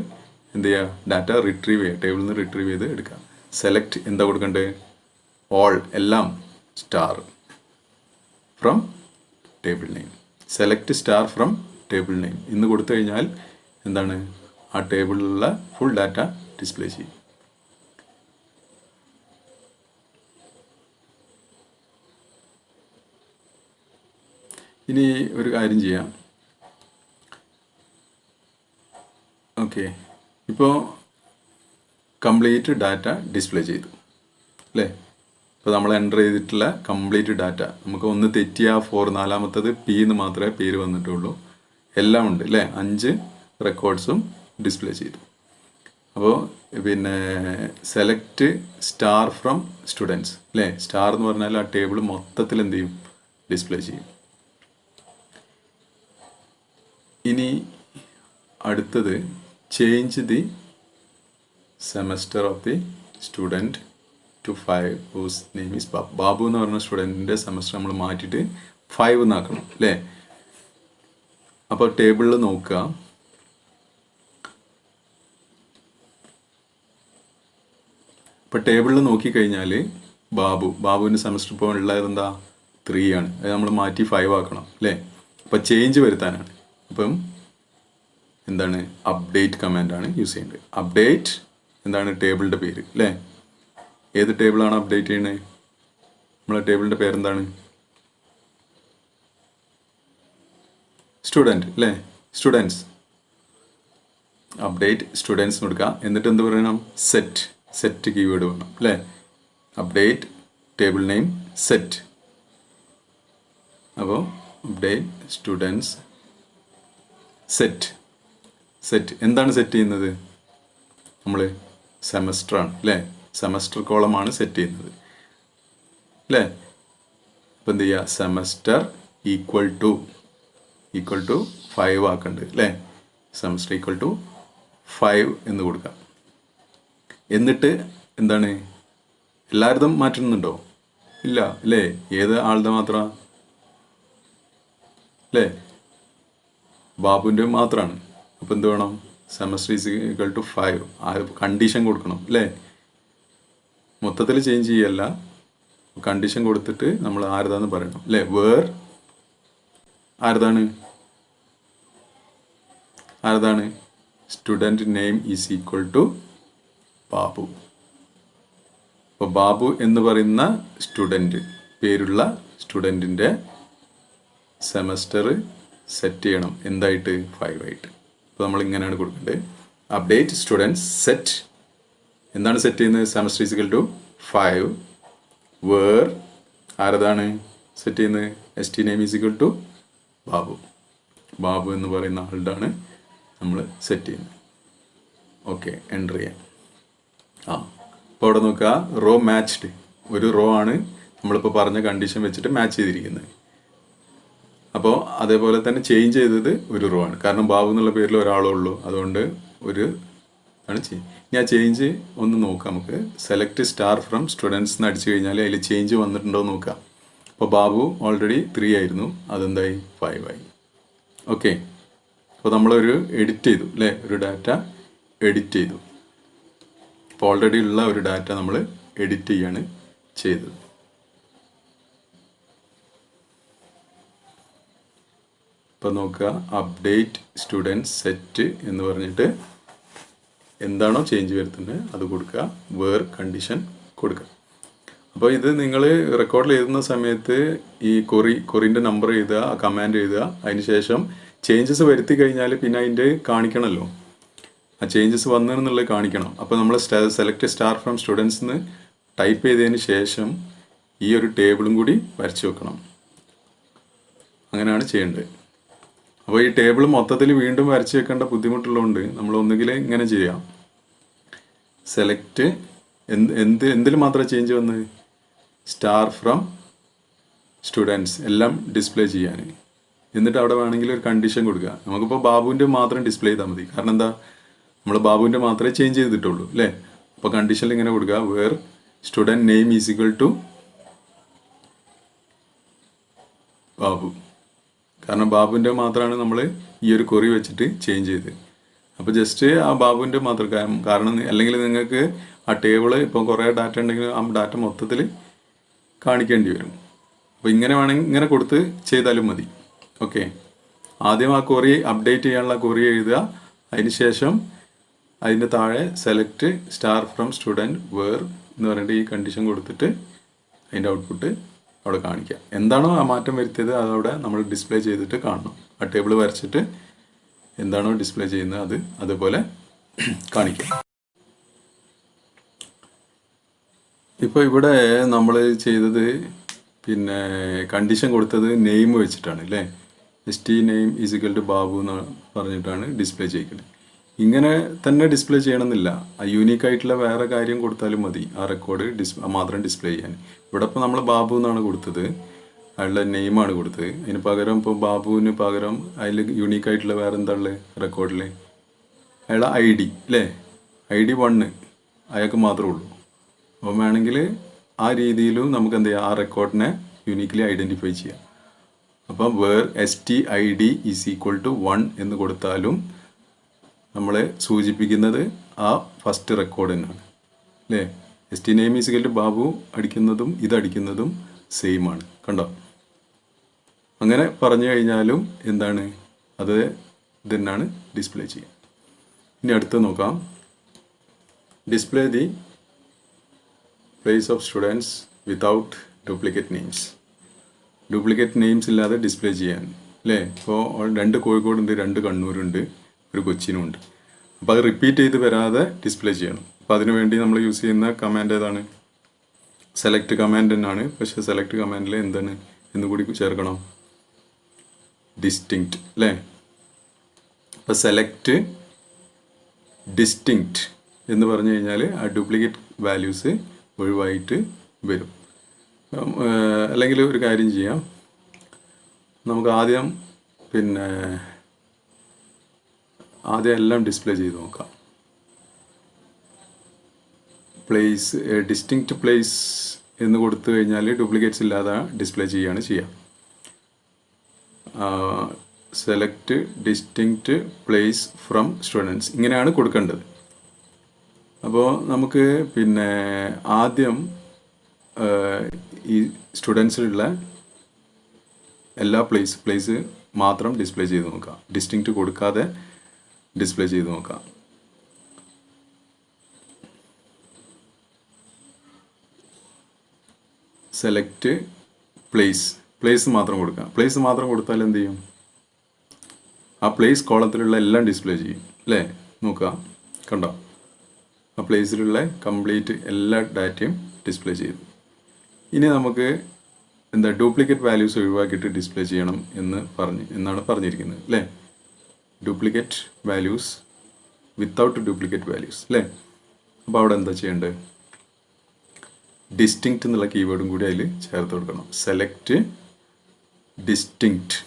എന്ത് ചെയ്യുക, ഡാറ്റ റിട്രീവ് ചെയ്യുക, ടേബിളിൽ നിന്ന് റിട്രീവ് ചെയ്ത് എടുക്കുക. സെലക്ട് എന്താ കൊടുക്കേണ്ടത്? ഓൾ, എല്ലാം, star from table name. Select star from table name എന്ന് കൊടുത്തു കഴിഞ്ഞാൽ എന്താണ്, ആ ടേബിളിലുള്ള ഫുൾ ഡാറ്റ ഡിസ്പ്ലേ ചെയ്യും. ഇനി ഒരു കാര്യം ചെയ്യാം. ഓക്കെ, ഇപ്പോൾ കംപ്ലീറ്റ് ഡാറ്റ ഡിസ്പ്ലേ ചെയ്തു അല്ലേ? ഇപ്പോൾ നമ്മൾ എൻ്റർ ചെയ്തിട്ടുള്ള കംപ്ലീറ്റ് ഡാറ്റ, നമുക്ക് ഒന്ന് തെറ്റിയ 4, 4ാമത്തത് പി എന്ന് മാത്രമേ പേര് വന്നിട്ടുള്ളൂ. എല്ലാം ഉണ്ട് അല്ലേ? 5 റെക്കോർഡ്സും ഡിസ്പ്ലേ ചെയ്തു. അപ്പോൾ സെലക്ട് സ്റ്റാർ ഫ്രം സ്റ്റുഡൻസ് അല്ലേ? സ്റ്റാർ എന്ന് പറഞ്ഞാൽ ആ ടേബിൾ മൊത്തത്തിൽ എന്ത് ചെയ്യും, ഡിസ്പ്ലേ ചെയ്യും. ഇനി അടുത്തത് change the semester of the student to 5 whose name is Babu. Babu എന്ന് പറഞ്ഞ സ്റ്റുഡൻറ്റിൻ്റെ സെമസ്റ്റർ നമ്മൾ മാറ്റിയിട്ട് 5 എന്നാക്കണം അല്ലേ? അപ്പോൾ ടേബിളിൽ നോക്കുക. ഇപ്പോൾ ടേബിളിൽ നോക്കിക്കഴിഞ്ഞാൽ ബാബുവിൻ്റെ സെമസ്റ്റർ ഇപ്പോൾ ഉള്ളത് എന്താ, 3 ആണ്. അത് നമ്മൾ മാറ്റി 5 ആക്കണം അല്ലേ? അപ്പോൾ ചേഞ്ച് വരുത്താനാണ്. അപ്പം എന്താണ്, അപ്ഡേറ്റ് കമാൻഡാണ് യൂസ് ചെയ്യേണ്ടത്. അപ്ഡേറ്റ് എന്താണ്, ടേബിളിൻ്റെ പേര് അല്ലേ? ഏത് ടേബിളാണ് അപ്ഡേറ്റ് ചെയ്യുന്നത്? നമ്മളെ ടേബിളിൻ്റെ പേരെന്താണ്? സ്റ്റുഡൻറ്റ് അല്ലേ? സ്റ്റുഡൻസ്. അപ്ഡേറ്റ് സ്റ്റുഡൻസ് കൊടുക്കുക. എന്നിട്ട് എന്ത് പറയണം, സെറ്റ് കീവേഡ് വേണം അല്ലേ? Update table name set. അപ്പോൾ അപ്ഡേറ്റ് സ്റ്റുഡൻസ് സെറ്റ്. എന്താണ് സെറ്റ് ചെയ്യുന്നത്? നമ്മൾ സെമസ്റ്ററാണ് അല്ലേ? സെമസ്റ്റർ കോളമാണ് സെറ്റ് ചെയ്യുന്നത് അല്ലേ? അപ്പോൾ എന്ത് ചെയ്യുക, സെമസ്റ്റർ ഈക്വൽ ടു 5 ആക്കണ്ട് അല്ലേ? സെമസ്റ്റർ ഈക്വൽ ടു 5 എന്ന് കൊടുക്കാം. എന്നിട്ട് എന്താണ്, എല്ലാവരും മാറ്റുന്നുണ്ടോ? ഇല്ല അല്ലേ? ഏത് ആളുടെ മാത്രമാണ് അല്ലേ? ബാബുവിൻ്റെ മാത്രമാണ്. അപ്പോൾ എന്ത് വേണം, സെമസ്റ്റർ ഈസ് ഈക്വൽ ടു 5. ആ കണ്ടീഷൻ കൊടുക്കണം അല്ലേ? മൊത്തത്തിൽ ചേഞ്ച് ചെയ്യല്ല, കണ്ടീഷൻ കൊടുത്തിട്ട് നമ്മൾ ആരതാന്ന് പറയണം അല്ലേ? വേർ ആരതാണ് student name is equal to Babu. അപ്പോൾ ബാബു എന്ന് പറയുന്ന സ്റ്റുഡൻറ്റ് പേരുള്ള സ്റ്റുഡൻറ്റിൻ്റെ സെമസ്റ്റർ സെറ്റ് ചെയ്യണം എന്തായിട്ട്, 5 ആയിട്ട് അപ്പോൾ നമ്മൾ ഇങ്ങനെയാണ് കൊടുക്കേണ്ടത്. അപ്ഡേറ്റ് സ്റ്റുഡൻസ് സെറ്റ്, എന്താണ് സെറ്റ് ചെയ്യുന്നത്? സെമസ്റ്റർ ഈസിക്കൽ ടു 5 വേർ ആരതാണ് സെറ്റ് ചെയ്യുന്നത്? ST name is equal to Babu. Babu എന്ന് പറയുന്ന ആളുടെ നമ്മൾ സെറ്റ് ചെയ്യുന്നത്. ഓക്കെ, എൻ്റർ ചെയ്യാം. അപ്പോൾ അവിടെ നോക്കുക, റോ മാച്ച്ഡ്, ഒരു റോ ആണ് നമ്മളിപ്പോൾ പറഞ്ഞ കണ്ടീഷൻ വെച്ചിട്ട് മാച്ച് ചെയ്തിരിക്കുന്നത്. അപ്പോൾ അതേപോലെ തന്നെ ചേഞ്ച് ചെയ്തത് ഒരു റോ ആണ്, കാരണം ബാബു എന്നുള്ള പേരിൽ ഒരാളേ ഉള്ളൂ, അതുകൊണ്ട് ഒരു ആണ് ചേഞ്ച്. ഇനി ആ ചേഞ്ച് ഒന്ന് നോക്കാം നമുക്ക്. സെലക്ട് സ്റ്റാർ ഫ്രം സ്റ്റുഡൻസ് എന്ന് അടിച്ചു കഴിഞ്ഞാൽ അതിൽ ചേഞ്ച് വന്നിട്ടുണ്ടോ എന്ന് നോക്കാം. അപ്പോൾ ബാബു ഓൾറെഡി 3 ആയിരുന്നു, അതെന്തായി 5 ആയി. ഓക്കെ, അപ്പോൾ നമ്മളൊരു എഡിറ്റ് ചെയ്തു അല്ലേ, ഒരു ഡാറ്റ എഡിറ്റ് ചെയ്തു. അപ്പോൾ ഓൾറെഡി ഉള്ള ഒരു ഡാറ്റ നമ്മൾ എഡിറ്റ് ചെയ്യാണ് ചെയ്തത്. ഇപ്പോൾ നോക്കുക, അപ്ഡേറ്റ് സ്റ്റുഡൻസ് സെറ്റ് എന്ന് പറഞ്ഞിട്ട് എന്താണോ ചേഞ്ച് വരുത്തുന്നത് അത് കൊടുക്കുക, വേർ കണ്ടീഷൻ കൊടുക്കുക. അപ്പോൾ ഇത് നിങ്ങൾ റെക്കോർഡിൽ എഴുതുന്ന സമയത്ത് ഈ കൊറിൻ്റെ നമ്പർ എഴുതുക, കമാൻഡ് എഴുതുക, അതിന് ശേഷം ചേഞ്ചസ് വരുത്തി കഴിഞ്ഞാൽ പിന്നെ അതിൻ്റെ കാണിക്കണമല്ലോ, ആ ചേഞ്ചസ് വന്നെന്നുള്ളത് കാണിക്കണം. അപ്പോൾ നമ്മൾ സെലക്ട് സ്റ്റാർ ഫ്രം സ്റ്റുഡൻസ് എന്ന് ടൈപ്പ് ചെയ്തതിന് ശേഷം ഈ ഒരു ടേബിളും കൂടി വരച്ച് വെക്കണം. അങ്ങനെയാണ് ചെയ്യേണ്ടത്. അപ്പോൾ ഈ ടേബിൾ മൊത്തത്തിൽ വീണ്ടും വരച്ച് വെക്കേണ്ട ബുദ്ധിമുട്ടുള്ളതുകൊണ്ട് നമ്മൾ ഒന്നുകിൽ ഇങ്ങനെ ചെയ്യാം, സെലക്ട് എന്തിൽ മാത്രമേ ചേഞ്ച് വന്നത്? സ്റ്റാർ ഫ്രം സ്റ്റുഡൻസ് എല്ലാം ഡിസ്പ്ലേ ചെയ്യാൻ. എന്നിട്ട് അവിടെ വേണമെങ്കിൽ ഒരു കണ്ടീഷൻ കൊടുക്കുക. നമുക്കിപ്പോൾ ബാബുവിൻ്റെ മാത്രം ഡിസ്പ്ലേ ചെയ്താൽ മതി, കാരണം എന്താ, നമ്മൾ ബാബുവിൻ്റെ മാത്രമേ ചേഞ്ച് ചെയ്തിട്ടുള്ളൂ അല്ലേ. അപ്പോൾ കണ്ടീഷനിൽ ഇങ്ങനെ കൊടുക്കുക, where student name is equal to Babu, കാരണം ബാബുവിൻ്റെ മാത്രമാണ് നമ്മൾ ഈ ഒരു കൊറി വെച്ചിട്ട് ചേഞ്ച് ചെയ്ത്. അപ്പോൾ ജസ്റ്റ് ആ ബാബുവിൻ്റെ മാത്രം, കാരണം അല്ലെങ്കിൽ നിങ്ങൾക്ക് ആ ടേബിള് ഇപ്പോൾ കുറേ ഡാറ്റ ഉണ്ടെങ്കിൽ ആ ഡാറ്റ മൊത്തത്തിൽ കാണിക്കേണ്ടി വരും. അപ്പോൾ ഇങ്ങനെ വേണമെങ്കിൽ ഇങ്ങനെ കൊടുത്ത് ചെയ്താലും മതി. ഓക്കെ, ആദ്യം ആ കൊറി അപ്ഡേറ്റ് ചെയ്യാനുള്ള കൊറി എഴുതുക, അതിന് ശേഷം അതിൻ്റെ താഴെ select star from student where എന്ന് പറഞ്ഞിട്ട് ഈ കണ്ടീഷൻ കൊടുത്തിട്ട് അതിൻ്റെ ഔട്ട്പുട്ട് അവിടെ കാണിക്കുക. എന്താണോ ആ മാറ്റം വരുത്തിയത് അതവിടെ നമ്മൾ ഡിസ്പ്ലേ ചെയ്തിട്ട് കാണണം. ആ ടേബിൾ വരച്ചിട്ട് എന്താണോ ഡിസ്പ്ലേ ചെയ്യുന്നത് അത് അതുപോലെ കാണിക്കുക. ഇപ്പോൾ ഇവിടെ നമ്മൾ ചെയ്തത് പിന്നെ കണ്ടീഷൻ കൊടുത്തത് നെയിം വെച്ചിട്ടാണ് അല്ലേ. ST name is equal to Babu എന്ന് പറഞ്ഞിട്ടാണ് ഡിസ്പ്ലേ ചെയ്യിക്കുന്നത്. ഇങ്ങനെ തന്നെ ഡിസ്പ്ലേ ചെയ്യണമെന്നില്ല, ആ യൂണീക്കായിട്ടുള്ള വേറെ കാര്യം കൊടുത്താലും മതി ആ റെക്കോർഡ് മാത്രം ഡിസ്പ്ലേ ചെയ്യാൻ. ഇവിടെ ഇപ്പോൾ നമ്മൾ ബാബു എന്നാണ് കൊടുത്തത്, അയാളുടെ നെയിമാണ് കൊടുത്തത്. അതിന് പകരം ഇപ്പോൾ ബാബുവിന് പകരം അതിൽ യൂണീക്കായിട്ടുള്ള വേറെ എന്താ ഉള്ളത് റെക്കോർഡിൽ? അയാളുടെ ID അല്ലേ, ID 1 അയാൾക്ക് മാത്രമേ ഉള്ളൂ. അപ്പോൾ വേണമെങ്കിൽ ആ രീതിയിലും നമുക്ക് എന്ത് ചെയ്യാം, ആ റെക്കോർഡിനെ യൂണീക്കലി ഐഡൻറ്റിഫൈ ചെയ്യാം. അപ്പം where STID is equal to 1 എന്ന് കൊടുത്താലും നമ്മളെ സൂചിപ്പിക്കുന്നത് ആ ഫസ്റ്റ് റെക്കോർഡ് തന്നെയാണ് അല്ലേ. ST name is equal to Babu അടിക്കുന്നതും ഇതടിക്കുന്നതും സെയിം ആണ്, കണ്ടോ. അങ്ങനെ പറഞ്ഞു കഴിഞ്ഞാലും എന്താണ് അത് ഇതന്നെയാണ് ഡിസ്പ്ലേ ചെയ്യുക. ഇനി അടുത്ത് നോക്കാം, display the place of students without duplicate names. Duplicate names ഇല്ലാതെ ഡിസ്പ്ലേ ചെയ്യാൻ അല്ലേ. ഇപ്പോൾ 2 കോഴിക്കോടുണ്ട്, 2 കണ്ണൂരുണ്ട്, ഒരു കൊച്ചിനുണ്ട്. അപ്പോൾ അത് റിപ്പീറ്റ് ചെയ്ത് വരാതെ ഡിസ്പ്ലേ ചെയ്യണം. അപ്പോൾ അതിനു വേണ്ടി നമ്മൾ യൂസ് ചെയ്യുന്ന കമാൻഡ് ഏതാണ്? സെലക്ട് കമാൻഡ് തന്നെയാണ്. പക്ഷേ സെലക്ട് കമാൻഡിൽ എന്താണ് എന്നുകൂടി ചേർക്കണം, ഡിസ്റ്റിങ്ക്റ്റ് അല്ലേ. അപ്പോൾ സെലക്ട് ഡിസ്റ്റിങ്ക്റ്റ് എന്ന് പറഞ്ഞു കഴിഞ്ഞാൽ ആ ഡ്യൂപ്ലിക്കേറ്റ് വാല്യൂസ് ഒഴിവായിട്ട് വരും. അല്ലെങ്കിൽ ഒരു കാര്യം ചെയ്യാം, നമുക്ക് ആദ്യം എല്ലാം ഡിസ്പ്ലേ ചെയ്ത് നോക്കാം. പ്ലേസ് ഡിസ്റ്റിങ്ക്റ്റ് പ്ലേസ് എന്ന് കൊടുത്തു കഴിഞ്ഞാൽ ഡ്യൂപ്ലിക്കേറ്റ്സ് ഇല്ലാതെ ഡിസ്പ്ലേ ചെയ്യുകയാണ് ചെയ്യുക. Select distinct place from students ഇങ്ങനെയാണ് കൊടുക്കേണ്ടത്. അപ്പോൾ നമുക്ക് ആദ്യം ഈ സ്റ്റുഡൻസിലുള്ള എല്ലാ പ്ലേസ് മാത്രം ഡിസ്പ്ലേ ചെയ്ത് നോക്കാം, ഡിസ്റ്റിങ്ക്റ്റ് കൊടുക്കാതെ ഡിസ്പ്ലേ ചെയ്ത് നോക്കാം. സെലക്ട് പ്ലേസ് മാത്രം കൊടുക്കാം. പ്ലേസ് മാത്രം കൊടുത്താൽ എന്ത് ചെയ്യും, ആ പ്ലേസ് കോളത്തിലുള്ള എല്ലാം ഡിസ്പ്ലേ ചെയ്യും അല്ലേ? നോക്കുക, കണ്ടോ? ആ പ്ലേസിലുള്ള കംപ്ലീറ്റ് എല്ലാ ഡാറ്റയും ഡിസ്പ്ലേ ചെയ്തു. ഇനി നമുക്ക് എന്താ ഡ്യൂപ്ലിക്കേറ്റ് വാല്യൂസ് ഒഴിവാക്കിയിട്ട് ഡിസ്പ്ലേ ചെയ്യണം എന്നാണ് പറഞ്ഞിരിക്കുന്നത് അല്ലേ? Duplicate values without duplicate values അല്ലേ? അപ്പോൾ അവിടെ എന്താ ചെയ്യേണ്ടത്? ഡിസ്റ്റിങ്ക്റ്റ് എന്നുള്ള കീവേഡും കൂടി അതിൽ ചേർത്ത് കൊടുക്കണം. Select distinct.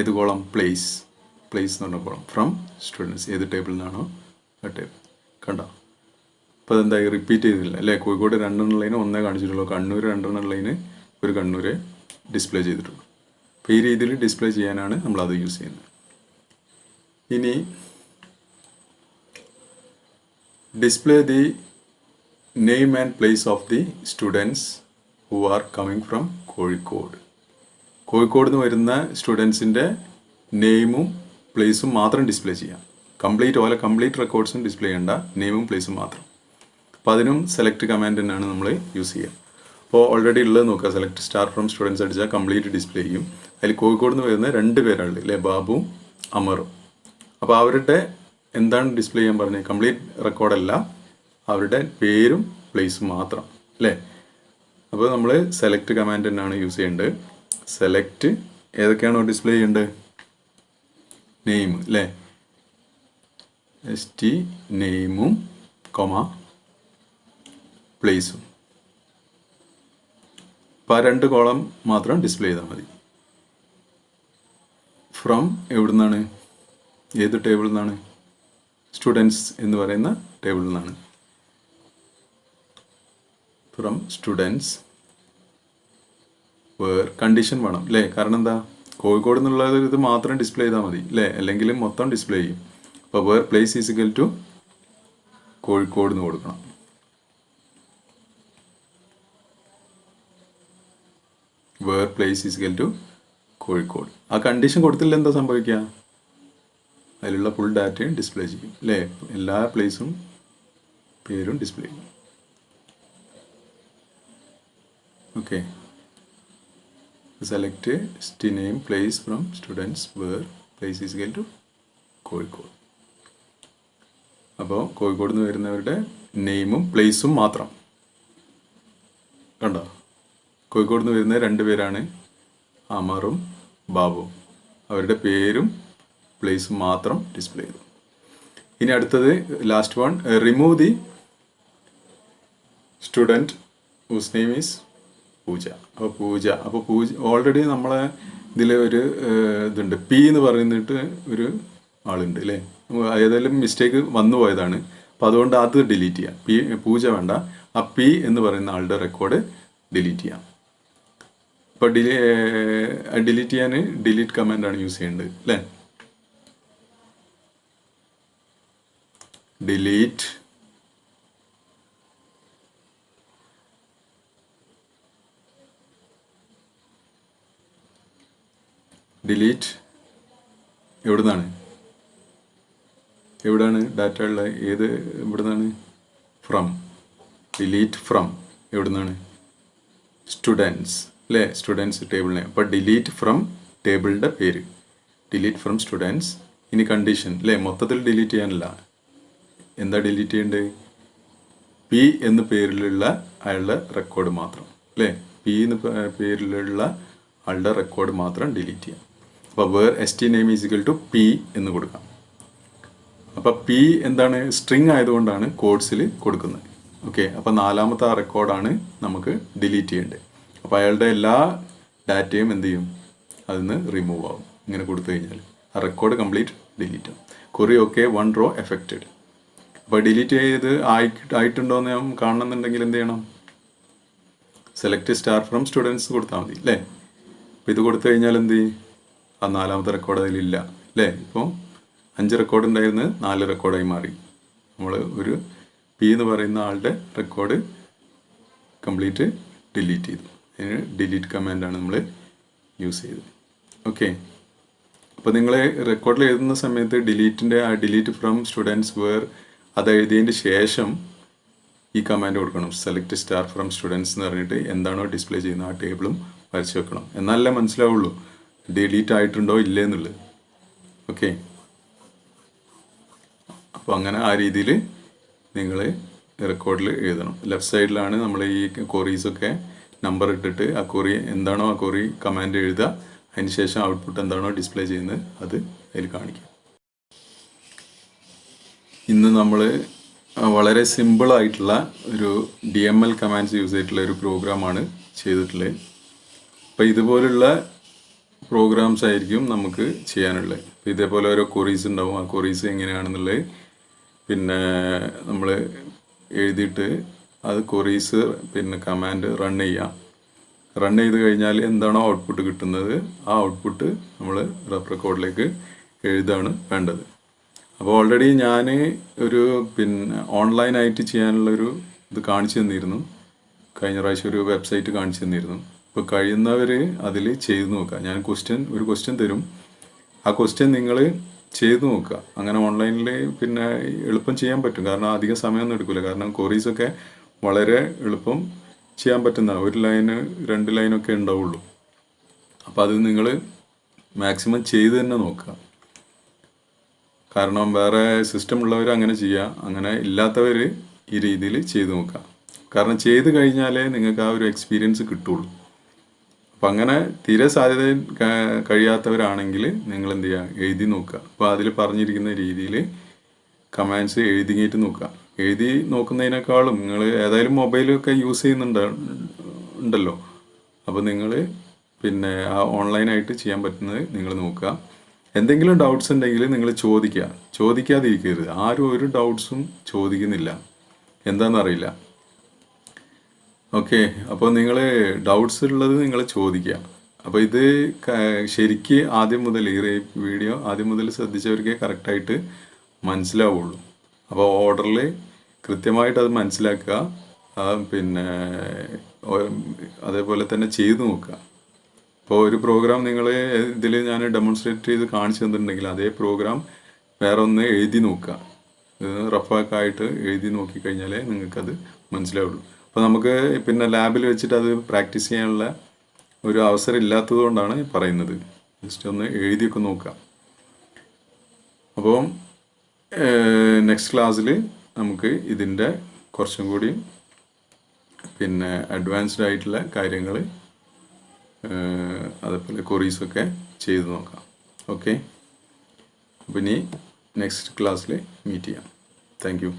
ഏത് കോളം? പ്ലേസ് എന്ന് പറഞ്ഞ കോളം ഫ്രം സ്റ്റുഡൻസ്. ഏത് ടേബിളിൽ നിന്നാണോ ആ ടേബിൾ. കണ്ടോ? അപ്പോൾ അതെന്തായി? റിപ്പീറ്റ് ചെയ്തില്ല അല്ലേ? കോഴിക്കോട് 2 ഉള്ളതിന് 1 കാണിച്ചിട്ടുള്ളൂ. കണ്ണൂർ 2 ഉള്ളതിന് ഒരു കണ്ണൂരെ ഡിസ്പ്ലേ ചെയ്തിട്ടുള്ളൂ. അപ്പോൾ ഈ രീതിയിൽ ഡിസ്പ്ലേ ചെയ്യാനാണ് നമ്മളത് യൂസ് ചെയ്യുന്നത്. ഇനി display the name and place of the students who are coming from Kozhikode. Kozhikode നിന്ന് വരുന്ന സ്റ്റുഡൻസിൻ്റെ നെയിമും പ്ലേസും മാത്രം ഡിസ്പ്ലേ ചെയ്യാം. കംപ്ലീറ്റ് റെക്കോർഡ്സും ഡിസ്പ്ലേ ചെയ്യേണ്ട, നെയിമും പ്ലേസും മാത്രം. അപ്പോൾ അതിനും സെലക്ട് കമാൻഡ് തന്നെയാണ് നമ്മൾ യൂസ് ചെയ്യുക. അപ്പോൾ ഓൾറെഡി ഉള്ളത് നോക്കുക. സെലക്ട് സ്റ്റാർ ഫ്രം സ്റ്റുഡൻസ് അടിച്ചാൽ കംപ്ലീറ്റ് ഡിസ്പ്ലേ ചെയ്യും. അതിൽ കോഴിക്കോട് നിന്ന് വരുന്ന 2 പേരാണ് അല്ലേ? ബാബുവും അമറും. അപ്പോൾ അവരുടെ എന്താണ് ഡിസ്പ്ലേ ചെയ്യാൻ പറഞ്ഞത്? കംപ്ലീറ്റ് റെക്കോർഡല്ല, അവരുടെ പേരും പ്ലേസും മാത്രം അല്ലേ? അപ്പോൾ നമ്മൾ സെലക്ട് കമാൻഡ് തന്നെയാണ് യൂസ് ചെയ്യേണ്ടത്. സെലക്ട് ഏതൊക്കെയാണോ ഡിസ്പ്ലേ ചെയ്യേണ്ടത്? നെയിം അല്ലേ? ST നെയിമും പ്ലേസും. അപ്പോൾ ആ 2 കോളം മാത്രം ഡിസ്പ്ലേ ചെയ്താൽ മതി. ഫ്രം എവിടുന്നാണ്? ഏത് ടേബിളിൽ നിന്നാണ്? സ്റ്റുഡൻസ് എന്ന് പറയുന്ന ടേബിളിൽ നിന്നാണ്. ഫ്രം സ്റ്റുഡൻസ് വേർ കണ്ടീഷൻ വേണം അല്ലേ? കാരണം എന്താ? കോഴിക്കോട് നിന്നുള്ളത് ഇത് മാത്രം ഡിസ്പ്ലേ ചെയ്താൽ മതി അല്ലേ? അല്ലെങ്കിൽ മൊത്തം ഡിസ്പ്ലേ ചെയ്യും. അപ്പോൾ where place is equal to Kozhikode എന്ന് കൊടുക്കണം. Where place is equal to Kozhikode. ആ കണ്ടീഷൻ കൊടുത്തില്ല എന്താ സംഭവിക്കുക? അതിലുള്ള ഫുൾ ഡാറ്റയും ഡിസ്പ്ലേ ചെയ്യും അല്ലേ? എല്ലാ പ്ലേസും പേരും ഡിസ്പ്ലേ ചെയ്യും. Okay. Select ST name place from students where place is equal to Kozhikode. അപ്പോൾ കോഴിക്കോട് നിന്ന് വരുന്നവരുടെ നെയിമും പ്ലേസും മാത്രം. കണ്ടോ? കോഴിക്കോട് നിന്ന് വരുന്ന 2 പേരാണ്, അമറും ബാബുവും. അവരുടെ പേരും പ്ലേസും മാത്രം ഡിസ്പ്ലേ ചെയ്തു. ഇനി അടുത്തത് last one, remove the student whose name is Pooja. അപ്പോൾ പൂജ ഓൾറെഡി നമ്മളെ ഇതിൽ ഒരു ഇതുണ്ട്, P എന്ന് പറയുന്നിട്ട് ഒരു ആളുണ്ട് അല്ലേ? ഏതെങ്കിലും മിസ്റ്റേക്ക് വന്നു പോയതാണ്. അപ്പോൾ അതുകൊണ്ട് അത് ഡിലീറ്റ് ചെയ്യാം. പൂജ വേണ്ട, ആ P എന്ന് പറയുന്ന ആളുടെ റെക്കോർഡ് ഡിലീറ്റ് ചെയ്യാം. അപ്പോൾ ഡിലീറ്റ് ചെയ്യാൻ ഡിലീറ്റ് കമാൻഡാണ് യൂസ് ചെയ്യേണ്ടത് അല്ലേ? ഡിലീറ്റ് എവിടെയാണ് ഡാറ്റ ഉള്ളത്? എവിടുന്നാണ്? ഫ്രം. ഡിലീറ്റ് ഫ്രം എവിടുന്നാണ്? സ്റ്റുഡൻസ് അല്ലേ? സ്റ്റുഡൻസ് ടേബിളിനെ. അപ്പോൾ ഡിലീറ്റ് ഫ്രം ടേബിളിൻ്റെ പേര്. Delete from students. ഇനി കണ്ടീഷൻ അല്ലേ? മൊത്തത്തിൽ ഡിലീറ്റ് ചെയ്യാനല്ല. എന്താ ഡിലീറ്റ് ചെയ്യേണ്ടത്? P എന്ന പേരിലുള്ള അയാളുടെ റെക്കോർഡ് മാത്രം അല്ലേ? P എന്ന് പേരിലുള്ള ആളുടെ റെക്കോർഡ് മാത്രം ഡിലീറ്റ് ചെയ്യാം. അപ്പോൾ where ST name is equal to P എന്ന് കൊടുക്കാം. അപ്പോൾ P എന്താണ്? സ്ട്രിങ് ആയതുകൊണ്ടാണ് കോഡ്സിൽ കൊടുക്കുന്നത്. ഓക്കെ. അപ്പോൾ 4ാമത്തെ ആ റെക്കോർഡാണ് നമുക്ക് ഡിലീറ്റ് ചെയ്യേണ്ടത്. അപ്പോൾ അയാളുടെ എല്ലാ ഡാറ്റയും എന്ത് ചെയ്യും? അതിൽ നിന്ന് റിമൂവ് ആവും. ഇങ്ങനെ കൊടുത്തു കഴിഞ്ഞാൽ ആ റെക്കോർഡ് കംപ്ലീറ്റ് ഡിലീറ്റ് ആവും. കുറി ഓക്കെ, 1 റോ എഫക്റ്റഡ്. അപ്പോൾ ഡിലീറ്റ് ചെയ്ത് ആയിട്ടുണ്ടോ എന്ന് ഞാൻ കാണണമെന്നുണ്ടെങ്കിൽ എന്ത് ചെയ്യണം? സെലക്ട് സ്റ്റാർ ഫ്രം സ്റ്റുഡൻസ് കൊടുത്താൽ മതി അല്ലേ? അപ്പോൾ ഇത് കൊടുത്തു കഴിഞ്ഞാൽ എന്ത് ചെയ്യും? ആ 4ാമത്തെ റെക്കോർഡ് അതിലില്ല അല്ലേ? ഇപ്പോൾ 5 റെക്കോർഡ് ഉണ്ടായിരുന്നത് 4 റെക്കോർഡായി മാറി. നമ്മൾ ഒരു P എന്ന് പറയുന്ന ആളുടെ റെക്കോർഡ് കംപ്ലീറ്റ് ഡിലീറ്റ് ചെയ്തു. അതിന് ഡിലീറ്റ് കമാൻഡാണ് നമ്മൾ യൂസ് ചെയ്തത്. ഓക്കെ. അപ്പോൾ നിങ്ങൾ റെക്കോർഡിൽ എഴുതുന്ന സമയത്ത് ഡിലീറ്റ് ഫ്രം സ്റ്റുഡൻസ് വേർ അത് എഴുതിയതിൻ്റെ ശേഷം ഈ കമാൻഡ് കൊടുക്കണം. സെലക്ട് സ്റ്റാർ ഫ്രം സ്റ്റുഡൻസ് എന്ന് പറഞ്ഞിട്ട് എന്താണോ ഡിസ്പ്ലേ ചെയ്യുന്നത് ആ ടേബിളും വരച്ച് വെക്കണം. എന്നാലേ മനസ്സിലാവുള്ളൂ ഡിലീറ്റ് ആയിട്ടുണ്ടോ ഇല്ലേ എന്നുള്ളത്. ഓക്കെ, അപ്പോൾ അങ്ങനെ ആ രീതിയിൽ നിങ്ങൾ റെക്കോർഡിൽ എഴുതണം. ലെഫ്റ്റ് സൈഡിലാണ് നമ്മൾ ഈ ക്വറീസൊക്കെ നമ്പർ ഇട്ടിട്ട് ആ ക്വറി എന്താണോ ആ ക്വറി കമാൻഡ് എഴുതുക, അതിന് ശേഷം ഔട്ട്പുട്ട് എന്താണോ ഡിസ്പ്ലേ ചെയ്യുന്നത് അത് അതിൽ കാണിക്കും. ഇന്ന് നമ്മൾ വളരെ സിമ്പിളായിട്ടുള്ള ഒരു DML കമാൻഡ്സ് യൂസ് ചെയ്തിട്ടുള്ള ഒരു പ്രോഗ്രാമാണ് ചെയ്തിട്ടുള്ളത്. അപ്പോൾ ഇതുപോലുള്ള പ്രോഗ്രാംസ് ആയിരിക്കും നമുക്ക് ചെയ്യാനുള്ളത്. ഇതേപോലെ ഓരോ ക്വറീസ് ഉണ്ടാവും. ആ ക്വറീസ് എങ്ങനെയാണെന്നുള്ളത് പിന്നെ നമ്മൾ എഴുതിയിട്ട് അത് ക്വറീസ് പിന്നെ കമാൻഡ് റൺ ചെയ്യുക. റൺ ചെയ്ത് കഴിഞ്ഞാൽ എന്താണോ ഔട്ട്പുട്ട് കിട്ടുന്നത് ആ ഔട്ട്പുട്ട് നമ്മൾ റെക്കോർഡിലേക്ക് എഴുതാണ് വേണ്ടത്. അപ്പോൾ ഓൾറെഡി ഞാൻ ഒരു പിന്നെ ഓൺലൈനായിട്ട് ചെയ്യാനുള്ളൊരു ഇത് കാണിച്ചു തന്നിരുന്നു. കഴിഞ്ഞ പ്രാവശ്യം ഒരു വെബ്സൈറ്റ് കാണിച്ചു തന്നിരുന്നു. ഇപ്പോൾ കഴിയുന്നവർ അതിൽ ചെയ്ത് നോക്കുക. ഞാൻ ഒരു ക്വസ്റ്റ്യൻ തരും. ആ ക്വസ്റ്റ്യൻ നിങ്ങൾ ചെയ്ത് നോക്കുക. അങ്ങനെ ഓൺലൈനിൽ പിന്നെ എളുപ്പം ചെയ്യാൻ പറ്റും. കാരണം അധികം സമയമൊന്നും എടുക്കില്ല. കാരണം ക്വറീസൊക്കെ വളരെ എളുപ്പം ചെയ്യാൻ പറ്റുന്ന 1 ലൈന് 2 ലൈനൊക്കെ ഉണ്ടാവുള്ളൂ. അപ്പോൾ അത് നിങ്ങൾ മാക്സിമം ചെയ്ത് തന്നെ നോക്കുക. കാരണം വേറെ സിസ്റ്റം ഉള്ളവർ അങ്ങനെ ചെയ്യുക, അങ്ങനെ ഇല്ലാത്തവർ ഈ രീതിയിൽ ചെയ്ത് നോക്കുക. കാരണം ചെയ്ത് കഴിഞ്ഞാലേ നിങ്ങൾക്ക് ആ ഒരു എക്സ്പീരിയൻസ് കിട്ടുള്ളൂ. അപ്പം അങ്ങനെ തീരെ സാധ്യത കഴിയാത്തവരാണെങ്കിൽ നിങ്ങൾ എന്ത് ചെയ്യുക, എഴുതി നോക്കുക. അപ്പോൾ അതിൽ പറഞ്ഞിരിക്കുന്ന രീതിയിൽ കമാൻഡ്സ് എഴുതിയിട്ട് നോക്കുക. എഴുതി നോക്കുന്നതിനേക്കാളും നിങ്ങൾ ഏതായാലും മൊബൈലൊക്കെ യൂസ് ചെയ്യുന്നുണ്ടല്ലോ. അപ്പോൾ നിങ്ങൾ പിന്നെ ആ ഓൺലൈനായിട്ട് ചെയ്യാൻ പറ്റുന്നത് നിങ്ങൾ നോക്കുക. എന്തെങ്കിലും ഡൗട്ട്സ് ഉണ്ടെങ്കിൽ നിങ്ങൾ ചോദിക്കാതിരിക്കരുത്. ആരും ഒരു ഡൗട്ട്സും ചോദിക്കുന്നില്ല, എന്താണെന്നറിയില്ല. ഓക്കെ, അപ്പോൾ നിങ്ങൾ ഡൗട്ട്സ് ഉള്ളത് നിങ്ങൾ ചോദിക്കുക. അപ്പോൾ ഇത് ശരിക്ക് ആദ്യം മുതൽ ഈ വീഡിയോ ആദ്യം മുതൽ ശ്രദ്ധിച്ചവർക്കേ കറക്റ്റായിട്ട് മനസ്സിലാവുള്ളൂ. അപ്പോൾ ഓർഡറിൽ കൃത്യമായിട്ട് അത് മനസ്സിലാക്കുക. പിന്നെ അതേപോലെ തന്നെ ചെയ്ത് നോക്കുക. ഇപ്പോൾ ഒരു പ്രോഗ്രാം നിങ്ങൾ ഇതിൽ ഞാൻ ഡെമോൺസ്ട്രേറ്റ് ചെയ്ത് കാണിച്ചു തന്നിട്ടുണ്ടെങ്കിൽ അതേ പ്രോഗ്രാം വേറെ ഒന്ന് എഴുതി നോക്കുക. റഫായിട്ട് എഴുതി നോക്കിക്കഴിഞ്ഞാലേ നിങ്ങൾക്കത് മനസ്സിലാവുള്ളൂ. അപ്പോൾ നമുക്ക് പിന്നെ ലാബിൽ വെച്ചിട്ട് അത് പ്രാക്ടീസ് ചെയ്യാനുള്ള ഒരു അവസരം ഇല്ലാത്തത് കൊണ്ടാണ് പറയുന്നത്. ജസ്റ്റ് ഒന്ന് എഴുതിയൊക്കെ നോക്കുക. അപ്പോൾ നെക്സ്റ്റ് ക്ലാസ്സിൽ നമുക്ക് ഇതിൻ്റെ കുറച്ചും കൂടി പിന്നെ അഡ്വാൻസ്ഡ് ആയിട്ടുള്ള കാര്യങ്ങൾ അതേപോലെ ക്വറീസൊക്കെ ചെയ്ത് നോക്കാം. ഓക്കെ, അപ്പോൾ ഇനി നെക്സ്റ്റ് ക്ലാസ്സിൽ മീറ്റ് ചെയ്യാം. Thank you.